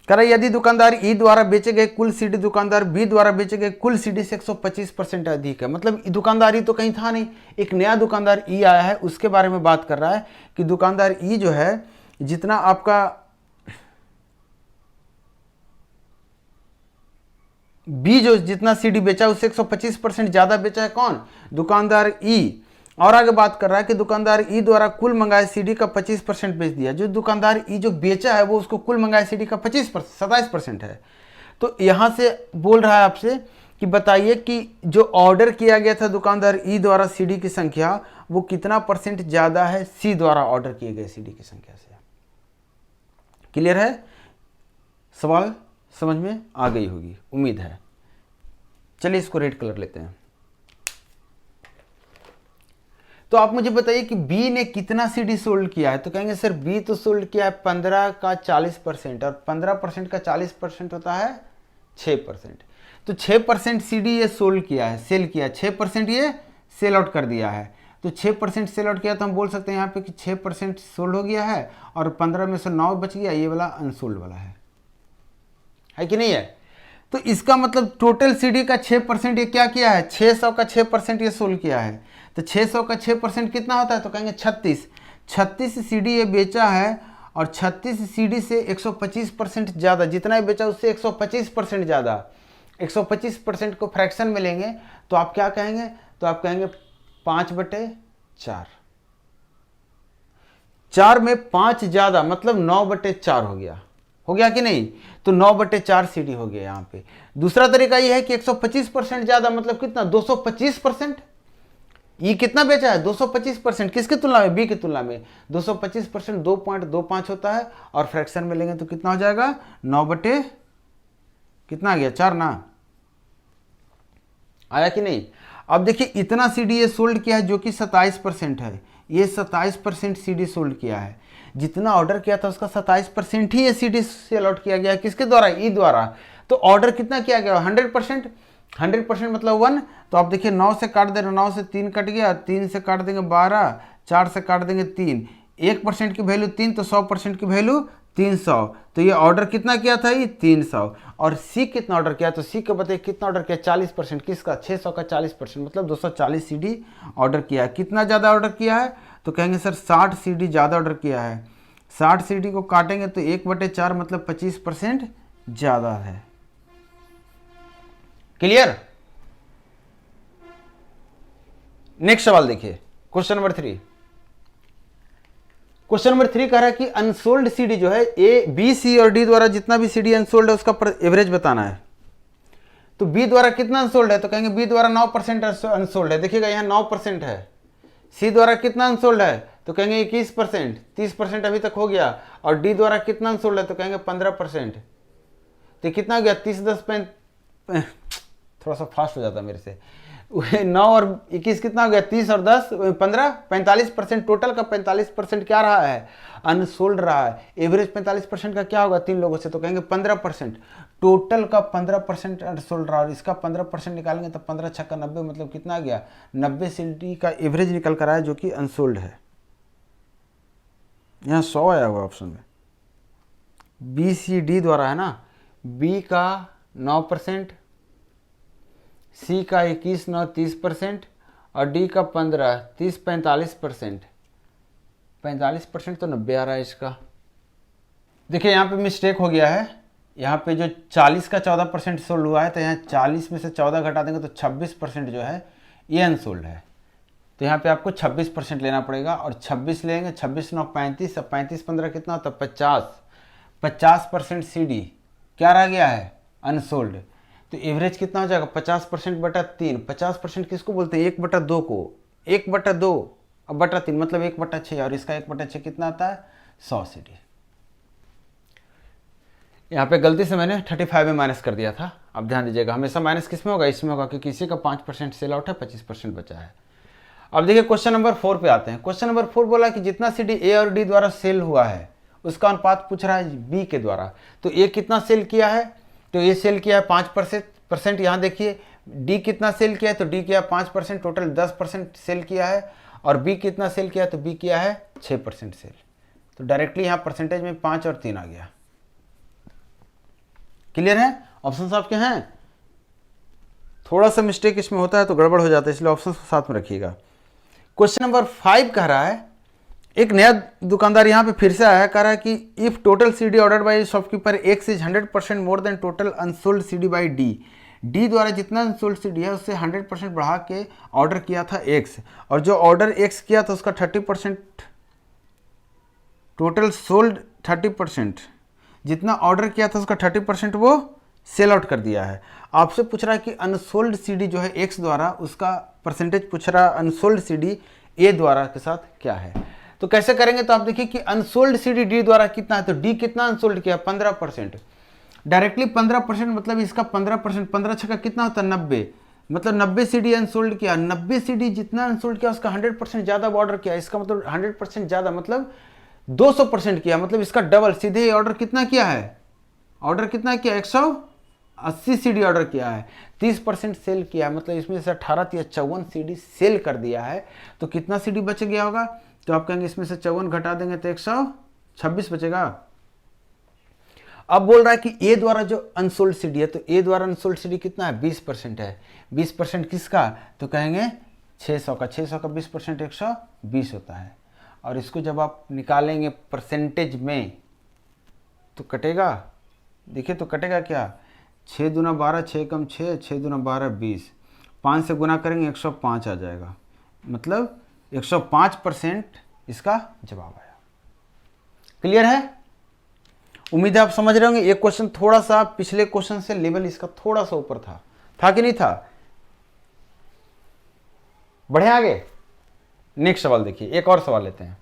कह रहा यदि दुकानदार ई द्वारा बेचे गए कुल CD दुकानदार बी द्वारा बेचे गए कुल CD से 125% अधिक है। मतलब दुकानदार ई तो कहीं था नहीं, एक नया दुकानदार ई आया है, उसके बारे में बात कर रहा है कि दुकानदार ई जो है जितना आपका बी जो जितना CD बेचा उससे 125% ज्यादा बेचा है, कौन, दुकानदार ई। और आगे बात कर रहा है कि दुकानदार ई द्वारा कुल मंगाए CD का 25% बेच दिया। जो दुकानदार ई जो बेचा है वो उसको कुल मंगाए CD का 27% है। तो यहां से बोल रहा है आपसे कि बताइए कि जो ऑर्डर किया गया था दुकानदार ई द्वारा CD की संख्या, वो कितना परसेंट ज्यादा है सी द्वारा ऑर्डर किए गए CD की संख्या से। क्लियर है, सवाल समझ में आ गई होगी, उम्मीद है। चलिए इसको रेड कलर लेते हैं। तो आप मुझे बताइए कि बी ने कितना CD सोल्ड किया है। तो कहेंगे सर बी तो सोल्ड किया है 15 का 40%, और 15% का 40% होता है 6%। तो 6% CD ये सोल्ड किया है, सेल किया, 6% ये सेल आउट कर दिया है। तो 6% सेल आउट किया, तो हम बोल सकते हैं यहाँ पे कि 6% सोल्ड हो गया है, और 15 में से 9 बच गया, ये वाला अनसोल्ड वाला है कि नहीं है। तो इसका मतलब टोटल CD का 6% ये क्या किया है, 600 का 6% ये सोल्ड किया है। तो 600 का 6% कितना होता है, तो कहेंगे 36 CD ये बेचा है, और 36 CD से 125% ज़्यादा, जितना ही बेचा उससे 125% ज़्यादा, 125% को फ्रैक्शन में लेंगे तो आप क्या कहेंगे, तो आप कहेंगे 5/4। 4 में 5 ज़्यादा, मतलब 9/4 हो गया कि नहीं। तो 9/4 CD हो गया यहाँ पे। दूसरा तरीका ये है कि 125% ज़्यादा, मतलब कितना, 225%। ये कितना बेचा है, 225%, किसकी तुलना में, बी की तुलना में। 225% 2.25 होता है, और फ्रैक्शन में लेंगे तो कितना हो जाएगा, 9/ कितना आ गया, 4 ना, आया कि नहीं। अब देखिए इतना CD ये सोल्ड किया है जो कि 27% है, ये 27% CD सोल्ड किया है। जितना ऑर्डर किया था उसका 27% ही ये CD सेल आउट किया गया है, किसके द्वारा, ई द्वारा। तो ऑर्डर कितना किया गया, 100%, 100% मतलब 1। तो आप देखिए 9 से काट दे रहे, 9 से 3 कट गया, 3 से काट देंगे 12, 4 से काट देंगे 3, 1% की वैल्यू 3, तो 100% की वैल्यू 300। तो ये ऑर्डर कितना किया था, ये 300। और सी कितना ऑर्डर किया, तो सी को बताइए कितना ऑर्डर किया, 40%, किसका, 600 का 40%, मतलब 240 CD ऑर्डर किया है। कितना ज़्यादा ऑर्डर किया है, तो कहेंगे सर 60 CD ज़्यादा ऑर्डर किया है। 60 CD को काटेंगे तो 1/4, मतलब 25% ज़्यादा है। क्लियर। नेक्स्ट सवाल देखिए, क्वेश्चन नंबर 3। क्वेश्चन नंबर 3 कह रहा है कि अनसोल्ड CD जो है ए, बी, सी और डी द्वारा जितना भी CD अनसोल्ड है उसका एवरेज बताना है। तो बी द्वारा कितना अनसोल्ड है, तो कहेंगे बी द्वारा 9% अनसोल्ड है। देखिएगा यहाँ 9% है। सी द्वारा कितना अनसोल्ड है, तो कहेंगे 21%, 30% अभी तक हो गया। और डी द्वारा कितना अनसोल्ड है, तो कहेंगे 15%, तो कितना हो गया 30 10 थोड़ा सा फास्ट हो जाता मेरे से 9 और 21 कितना हो गया 30 और 10 15 45%। टोटल का 45% क्या रहा है अनसोल्ड रहा है। एवरेज 45% का क्या होगा 3 लोगों से तो कहेंगे 15%। टोटल का 15% अनसोल्ड रहा और इसका 15% निकालेंगे तो 15 छक्का 90 मतलब कितना आ गया 90 सीडी का एवरेज निकल कर आया जो कि अनसोल्ड है। यहाँ 100 आया हुआ ऑप्शन में। बी सी डी द्वारा है ना, बी का 9%, सी का 21 9 30% और डी का 15 30 45%। 45% तो 90 आ रहा है इसका। देखिए यहाँ पे मिस्टेक हो गया है, यहाँ पे जो 40 का 14% सोल्ड हुआ है तो यहाँ 40 में से 14 घटा देंगे तो 26% जो है ये अनसोल्ड है। तो यहाँ पे आपको 26% लेना पड़ेगा और 26 लेंगे, 26 9 35 और 35 15 कितना होता है 50% सी डी क्या रह गया है अनसोल्ड। तो एवरेज कितना हो जाएगा 50% बटा 3। 50% किसको बोलते हैं 1/2 को, 1/2 अब बटा 3 मतलब 1/6 और इसका 1/6 कितना आता है 100 सी डी। यहाँ पे गलती से मैंने 35 में माइनस कर दिया था। अब ध्यान दीजिएगा हमेशा माइनस किस में होगा इसमें होगा क्योंकि किसी का 5% सेल आउट है 25% बचा है। अब देखिए क्वेश्चन नंबर 4 पे आते हैं। क्वेश्चन नंबर 4 बोला कि जितना सी डी ए और डी द्वारा सेल हुआ है उसका अनुपात पूछ रहा है बी के द्वारा। तो ए कितना सेल किया है तो ए सेल किया है 5%। यहाँ देखिए डी कितना सेल किया है तो डी किया 5%, टोटल 10% सेल किया है। और बी कितना सेल किया है तो बी किया है 6% सेल। तो डायरेक्टली यहाँ परसेंटेज में 5 और 3 आ गया। क्लियर है? ऑप्शन आपके हैं। थोड़ा सा मिस्टेक इसमें होता है तो गड़बड़ हो जाता है इसलिए ऑप्शन साथ में रखिएगा। क्वेश्चन नंबर 5 कह रहा है एक नया दुकानदार यहाँ पे फिर से आया, कह रहा है कि if total CD order by shopkeeper X is 100% more than total unsold CD by D. D द्वारा जितना अनसोल्ड सीडी है उससे 100% बढ़ा के ऑर्डर किया था एक्स और जो ऑर्डर एक्स किया था उसका 30% टोटल सोल्ड 30%, जितना ऑर्डर किया था उसका 30% वो सेल आउट कर दिया है। आपसे पूछ रहा है कि अनसोल्ड सीडी जो है एक्स द्वारा उसका परसेंटेज पूछ रहा है अनसोल्ड सीडी ए द्वारा के साथ क्या है। तो कैसे करेंगे तो आप देखिए कि अनसोल्ड सीडी डी द्वारा कितना है तो डी कितना अनसोल्ड किया 15%। डायरेक्टली 15% मतलब इसका 15%, 15 छक्का कितना होता है 90 मतलब 90 सीडी अनसोल्ड किया। 90 सीडी जितना अनसोल्ड किया उसका 100% ज़्यादा ऑर्डर किया। इसका मतलब 100% ज़्यादा मतलब 200% किया मतलब इसका डबल। सीधे ऑर्डर कितना किया है, ऑर्डर कितना किया 180 सीडी ऑर्डर किया है, 30% सेल किया है मतलब इसमें से 18 या 54 सीडी सेल कर दिया है। तो कितना सीडी बच गया होगा तो आप कहेंगे इसमें से 54 घटा देंगे तो 126 बचेगा। अब बोल रहा है कि ए द्वारा जो अनसोल्ड सीडी है तो ए द्वारा अनसोल्ड सीडी कितना है 20% है। 20% किसका तो कहेंगे 600 का। 600 का 20% 120 होता है। और इसको जब आप निकालेंगे परसेंटेज में तो कटेगा, देखिए तो कटेगा क्या 6 दूना 12, 6 कम 6, 6 दूना 12 20, 5 से गुना करेंगे 105 आ जाएगा मतलब 105% इसका जवाब आया। क्लियर है? उम्मीद है आप समझ रहे होंगे। ये क्वेश्चन थोड़ा सा पिछले क्वेश्चन से लेवल इसका थोड़ा सा ऊपर था कि नहीं था? बढ़े आगे। नेक्स्ट सवाल देखिए, एक और सवाल लेते हैं।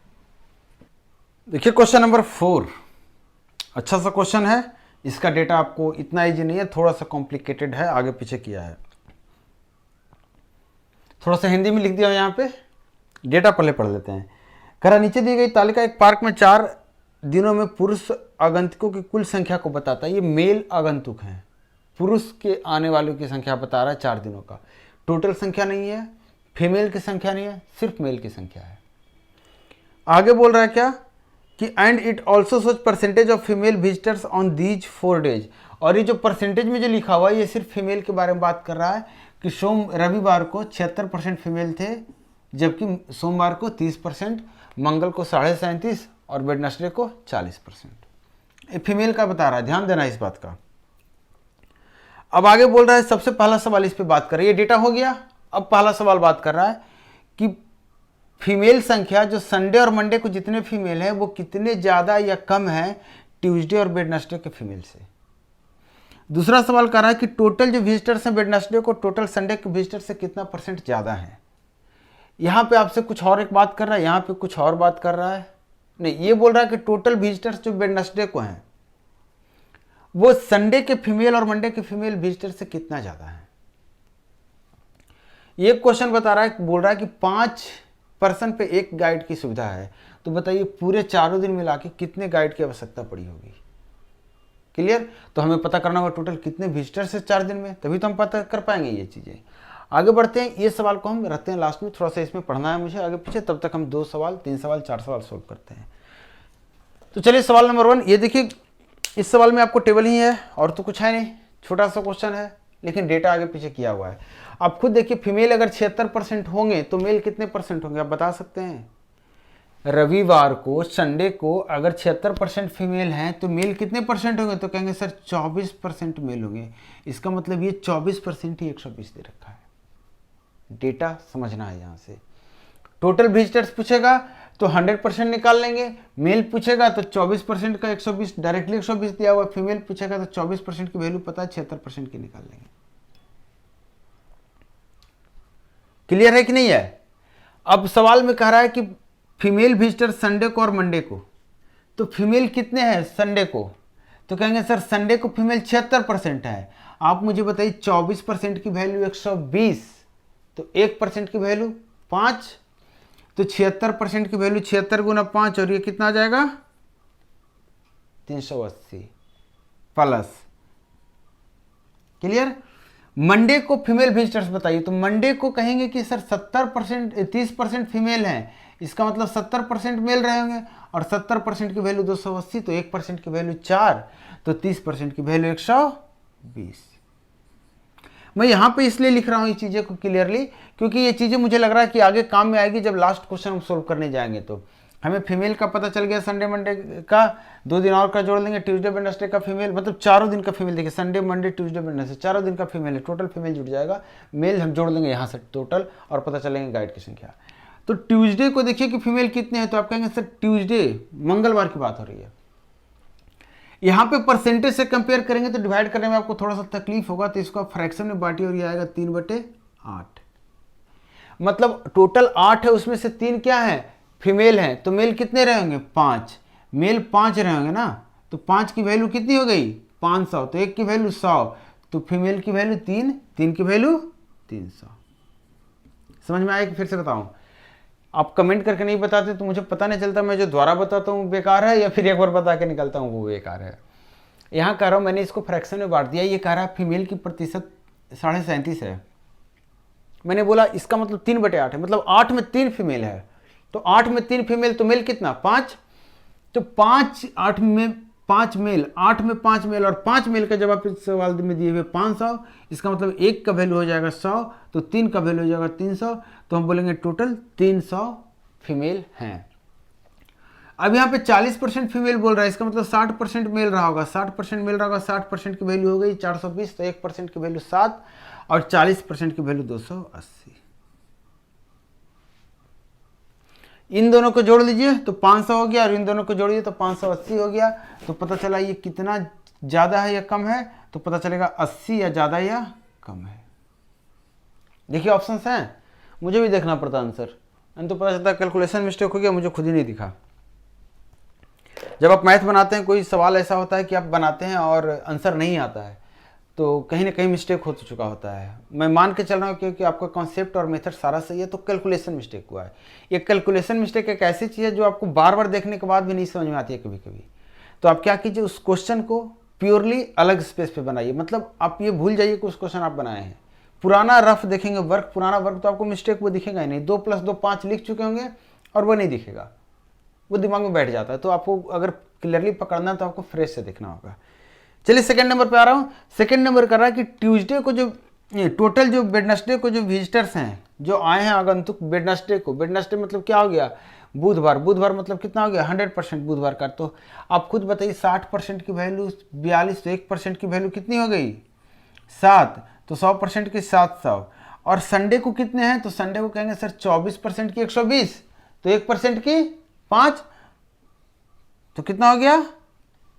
देखिए क्वेश्चन नंबर 4 अच्छा सा क्वेश्चन है। इसका डेटा आपको इतना इजी नहीं है, थोड़ा सा कॉम्प्लिकेटेड है, आगे पीछे किया है। थोड़ा सा हिंदी में लिख दिया यहाँ पे, डेटा पहले पढ़ लेते हैं। करा नीचे दी गई तालिका एक पार्क में 4 दिनों में पुरुष आगंतुकों की कुल संख्या को बताता है। ये मेल आगंतुक हैं, पुरुष के आने वालों की संख्या बता रहा है 4 दिनों का। टोटल संख्या नहीं है, फीमेल की संख्या नहीं है, सिर्फ मेल की संख्या है। आगे बोल रहा है क्या कि and it also shows percentage of female visitors on these 4 days. और ये जो परसेंटेज में जो लिखा हुआ है ये सिर्फ फीमेल के बारे में बात कर रहा है कि रविवार को 76% फीमेल थे, जबकि सोमवार को 30%, मंगल को 37.5% और वेडनेसडे को 40%। ये फीमेल का बता रहा है, ध्यान देना इस बात का। अब आगे बोल रहा है, सबसे पहला सवाल इस पे बात कर रहा है, ये डेटा हो गया। अब पहला सवाल बात कर रहा है कि फीमेल संख्या जो संडे और मंडे को जितने फीमेल है वो कितने ज़्यादा या कम है ट्यूसडे और वेडनेसडे के फीमेल से। दूसरा सवाल कर रहा है कि टोटल जो विजिटर्स हैं वेडनेसडे को टोटल संडे के विजिटर से कितना % ज़्यादा है। यहाँ पे आपसे कुछ और एक बात कर रहा है, यहाँ पे कुछ और बात कर रहा है। नहीं, ये बोल रहा है कि टोटल विजिटर्स जो वेडनेसडे को हैं वो संडे के फीमेल और मंडे के फीमेल विजिटर से कितना ज़्यादा है। ये क्वेश्चन बता रहा है, बोल रहा है कि 5 पर्सन पे एक गाइड की सुविधा है, तो बताइए पूरे चारों दिन मिला के कितने गाइड की आवश्यकता पड़ी होगी। क्लियर। तो हमें पता करना होगा टोटल कितने विजिटर्स है 4 दिन में, तभी तो हम पता कर पाएंगे ये चीज़ें। आगे बढ़ते हैं, ये सवाल को हम रखते हैं लास्ट में, थोड़ा सा इसमें पढ़ना है मुझे आगे पीछे, तब तक हम 2 सवाल 3 सवाल 4 सवाल सोल्व करते हैं। तो चलिए सवाल नंबर 1, ये देखिए इस सवाल में आपको टेबल ही है और तो कुछ है नहीं, छोटा सा क्वेश्चन है लेकिन डेटा आगे पीछे किया हुआ है। आप खुद देखिए, फीमेल अगर 76% होंगे तो मेल कितने परसेंट होंगे आप बता सकते हैं। रविवार को, संडे को अगर 76% फीमेल हैं तो मेल कितने परसेंट होंगे, तो कहेंगे सर 24% मेल होंगे। इसका मतलब ये 24% ही 120 दे रखा है। डेटा समझना है यहाँ से। टोटल विजिटर्स पूछेगा तो 100% निकाल लेंगे, मेल पूछेगा तो 24% का 120 डायरेक्टली 120 दिया हुआ, फीमेल पूछेगा तो 24% की वैल्यू पता है 76% की निकाल लेंगे। क्लियर है कि नहीं है। अब सवाल में कह रहा है कि फीमेल विजिटर संडे को और मंडे को, तो फीमेल कितने हैं संडे को, तो कहेंगे सर संडे को फीमेल 76% है। आप मुझे बताइए 24% की वैल्यू 120, तो 1% की वैल्यू 5, तो 76% की वैल्यू 76 गुना 5 और ये कितना आ जाएगा 380 प्लस। क्लियर। मंडे को फीमेल विजिटर्स बताइए, तो मंडे को कहेंगे कि सर 30% फीमेल हैं, इसका मतलब 70% मेल रहे होंगे और 70% की वैल्यू 280, तो 1% की वैल्यू 4, तो 30% की वैल्यू 120। मैं यहाँ पे इसलिए लिख रहा हूँ ये चीज़ें को क्लियरली, क्योंकि ये चीज़ें मुझे लग रहा है कि आगे काम में आएगी जब लास्ट क्वेश्चन हम सोल्व करने जाएंगे। तो हमें फीमेल का पता चल गया, संडे मंडे का 2 दिन और का जोड़ लेंगे, ट्यूसडे वेडनेसडे का फीमेल, मतलब चारों दिन का फीमेल। देखिए संडे मंडे ट्यूसडे वेडनेसडे चारों दिन का फीमेल है, टोटल फीमेल जुड़ जाएगा। मेल हम जोड़ लेंगे यहाँ से टोटल और पता चलेंगे गाइड की संख्या। तो ट्यूसडे को देखिए कि फीमेल कितने हैं, तो आप कहेंगे सर ट्यूसडे मंगलवार की बात हो रही है। यहाँ पे परसेंटेज से कंपेयर करेंगे तो डिवाइड करने में आपको थोड़ा सा तकलीफ होगा, तो इसको फ्रैक्शन में बांटिए और ये आएगा 3/8। मतलब टोटल 8 है, उसमें से 3 क्या है फीमेल हैं, तो मेल कितने रहेंगे 5, मेल 5 रहेंगे ना, तो 5 की वैल्यू कितनी हो गई 500, तो 1 की वैल्यू 100, तो फीमेल की वैल्यू 3 की वैल्यू 300। समझ में आया कि फिर से बताऊं। आप कमेंट करके नहीं बताते तो मुझे पता नहीं चलता मैं जो द्वारा बताता हूँ बेकार है या फिर एक बार बता के निकलता हूँ वो बेकार है। यहाँ कह रहा हूँ मैंने इसको फ्रैक्शन में बांट दिया, ये कह रहा है फीमेल की प्रतिशत 37.5 है। मैंने बोला इसका मतलब 3/8 है, मतलब 8 में 3 फीमेल है, तो 8 में 3 फीमेल तो मेल कितना 5, तो 5 8 में 5 मेल, 8 में 5 मेल और 5 मेल का जवाब इस सवाल में दिए हुए 500, इसका मतलब 1 का वैल्यू हो जाएगा 100, तो 3 का वैल्यू हो जाएगा 300, तो हम बोलेंगे टोटल 300 फीमेल हैं। अब यहाँ पे 40% फीमेल बोल रहा है, इसका मतलब 60% मेल रहा होगा, 60% मेल रहा होगा, 60% की वैल्यू हो गई 420, तो 1% की वैल्यू 7 और 40% की वैल्यू 280। इन दोनों को जोड़ लीजिए तो 500 हो गया और इन दोनों को जोड़िए तो 580 हो गया। तो पता चला ये कितना ज़्यादा है या कम है, तो पता चलेगा 80 या ज़्यादा या कम है। देखिए ऑप्शंस हैं, मुझे भी देखना पड़ता आंसर, तो पता चलता कैलकुलेशन मिस्टेक हो गया, मुझे खुद ही नहीं दिखा। जब आप मैथ बनाते हैं कोई सवाल ऐसा होता है कि आप बनाते हैं और आंसर नहीं आता है, तो कहीं ना कहीं मिस्टेक हो चुका होता है। मैं मान के चल रहा हूँ क्योंकि आपका कॉन्सेप्ट और मेथड सारा सही है, तो कैलकुलेशन मिस्टेक हुआ है। ये कैलकुलेशन मिस्टेक एक ऐसी चीज़ है जो आपको बार बार देखने के बाद भी नहीं समझ में आती है कभी कभी। तो आप क्या कीजिए, उस क्वेश्चन को प्योरली अलग स्पेस पे बनाइए, मतलब आप ये भूल जाइए कि उस क्वेश्चन आप बनाए हैं। पुराना रफ देखेंगे वर्क, पुराना वर्क, तो आपको मिस्टेक वो दिखेगा ही नहीं। 2 + 2 5 लिख चुके होंगे और वो नहीं दिखेगा, वो दिमाग में बैठ जाता है। तो आपको अगर क्लियरली पकड़ना है तो आपको फ्रेश से देखना होगा। चलिए सेकंड नंबर पे आ रहा हूँ। सेकंड नंबर कर रहा है कि ट्यूसडे को जो टोटल जो वेडनेसडे को जो विजिटर्स हैं जो आए हैं आगंतुक वेडनेसडे को, वेडनेसडे मतलब क्या हो गया बुधवार, बुधवार मतलब कितना हो गया 100% बुधवार का। तो आप खुद बताइए 60% की वैल्यू 42, तो 1% की वैल्यू कितनी हो गई 7, तो 100% की 700। और संडे को कितने हैं, तो संडे को कहेंगे सर 24% की 120, तो 1% की 5, तो कितना हो गया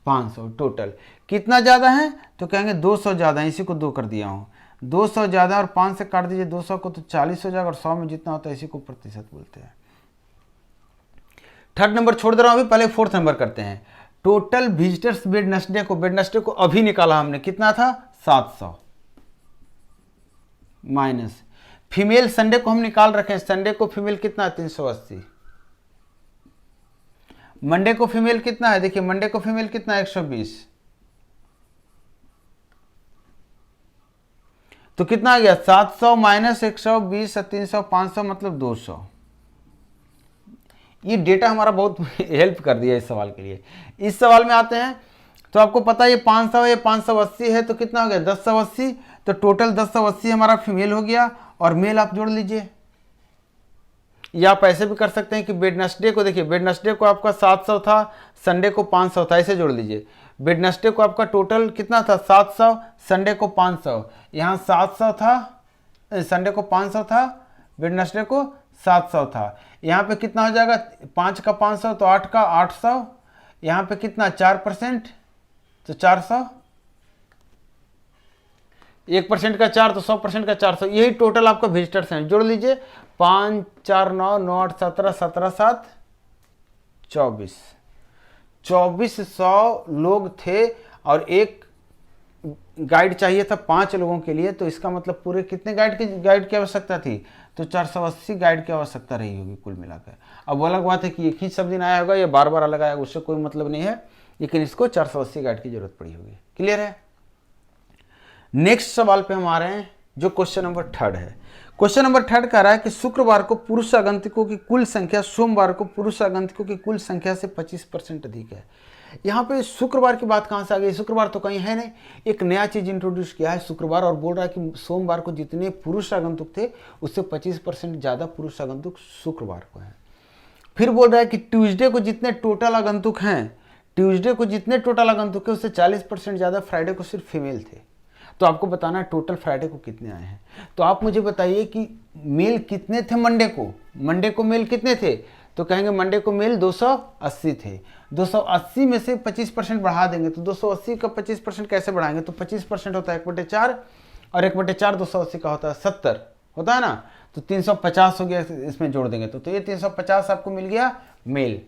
500 टोटल। कितना ज़्यादा है, तो कहेंगे 200 ज़्यादा है, इसी को 2 कर दिया हूँ। 200 ज़्यादा और 5 से काट दीजिए 200 को, तो 40 हो जाएगा, और 100 में जितना होता है इसी को प्रतिशत बोलते हैं। थर्ड नंबर छोड़ दे रहा हूँ अभी, पहले फोर्थ नंबर करते हैं। टोटल विजिटर्स वेडनेसडे को अभी निकाला हमने, कितना था 700, माइनस फीमेल संडे को हम निकाल रखे हैं, संडे को फीमेल कितना है 380, मंडे को फीमेल कितना है, देखिए मंडे को फीमेल कितना है 120, तो कितना आ गया 700 माइनस 120 300 500 मतलब 200। ये डेटा हमारा बहुत हेल्प कर दिया इस सवाल के लिए। इस सवाल में आते हैं तो आपको पता है ये 500 है, 580 है, तो कितना हो गया 1080, तो टोटल 1080 हमारा फीमेल हो गया और मेल आप जोड़ लीजिए। या आप ऐसे भी कर सकते हैं कि वेडनेसडे को, देखिए वेडनेसडे को आपका 700 था, संडे को 500 था, ऐसे जोड़ लीजिए। वेडनेसडे को आपका टोटल कितना था 700, संडे को 500, यहाँ 700 था, संडे को 500 था, वेडनेसडे को 700 था, यहाँ पे कितना हो जाएगा 5 का 500 तो 8 का 800, यहाँ पे कितना 4% तो 400, 1% का 4 तो 100% का 400, यही टोटल आपका विजिटर्स हैं। जोड़ लीजिए 5 4 9 9 8 17 17 7 24, 2400 लोग थे और एक गाइड चाहिए था 5 लोगों के लिए, तो इसका मतलब पूरे कितने गाइड की आवश्यकता थी, तो 480 गाइड की आवश्यकता रही होगी कुल मिलाकर। अब वो अलग बात है कि एक ही सब दिन आया होगा या बार बार अलग आया, उससे कोई मतलब नहीं है, लेकिन इसको 480 गाइड की जरूरत पड़ी होगी। क्लियर है। नेक्स्ट सवाल पे हम आ रहे हैं जो क्वेश्चन नंबर 3 है। क्वेश्चन नंबर 3 कह रहा है कि शुक्रवार को पुरुष आगंतुकों की कुल संख्या सोमवार को पुरुष आगंतुकों की कुल संख्या से 25% अधिक है। यहाँ पे शुक्रवार की बात कहाँ से आ गई, शुक्रवार तो कहीं है नहीं, एक नया चीज इंट्रोड्यूस किया है शुक्रवार, और बोल रहा है कि सोमवार को जितने पुरुष आगंतुक थे उससे 25% ज़्यादा पुरुष आगंतुक शुक्रवार को हैं। फिर बोल रहा है कि ट्यूसडे को जितने टोटल आगंतुक हैं, ट्यूसडे को जितने टोटल आगंतुक है उससे 40% ज़्यादा फ्राइडे को सिर्फ फीमेल थे। तो आपको बताना है टोटल फ्राइडे को कितने आए हैं। तो आप मुझे बताइए कि मेल कितने थे मंडे को मेल कितने थे, तो कहेंगे मंडे को मेल 280 थे। 280 में से 25% बढ़ा देंगे, तो 280 का 25% कैसे बढ़ाएंगे, तो 25% होता है 1/4 और 1/4 280 का होता है 70 होता है ना, तो 350 हो गया, इसमें जोड़ देंगे तो ये 350 आपको मिल गया मेल।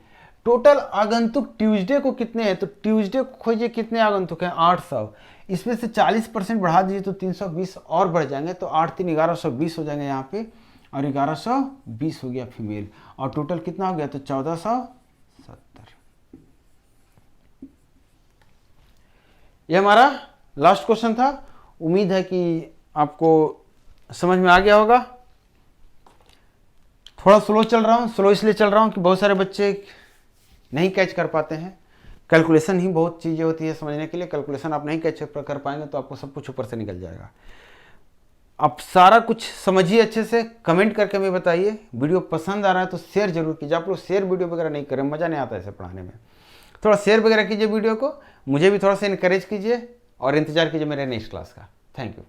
टोटल आगंतुक ट्यूसडे को कितने हैं, तो ट्यूसडे को खोजिए कितने आगंतुक हैं 800, इसमें से 40% बढ़ा दीजिए तो 320 और बढ़ जाएंगे, तो 8 3 1120 हो जाएंगे यहाँ पे, और 1120 हो गया फीमेल, और टोटल कितना हो गया तो 1470। ये हमारा लास्ट क्वेश्चन था। उम्मीद है कि आपको समझ में आ गया होगा। थोड़ा स्लो चल रहा हूँ, स्लो इसलिए चल रहा हूँ कि बहुत सारे बच्चे नहीं कैच कर पाते हैं। कैलकुलेशन ही बहुत चीज़ें होती है समझने के लिए, कैलकुलेशन आप नहीं कैच कर पाएंगे तो आपको सब कुछ ऊपर से निकल जाएगा। आप सारा कुछ समझिए अच्छे से, कमेंट करके हमें बताइए। वीडियो पसंद आ रहा है तो शेयर जरूर कीजिए। आप लोग शेयर वीडियो वगैरह नहीं करें, मज़ा नहीं आता ऐसे पढ़ाने में। थोड़ा शेयर वगैरह कीजिए वीडियो को, मुझे भी थोड़ा सा इनकरेज कीजिए और इंतजार कीजिए मेरे नेक्स्ट क्लास का। Thank you.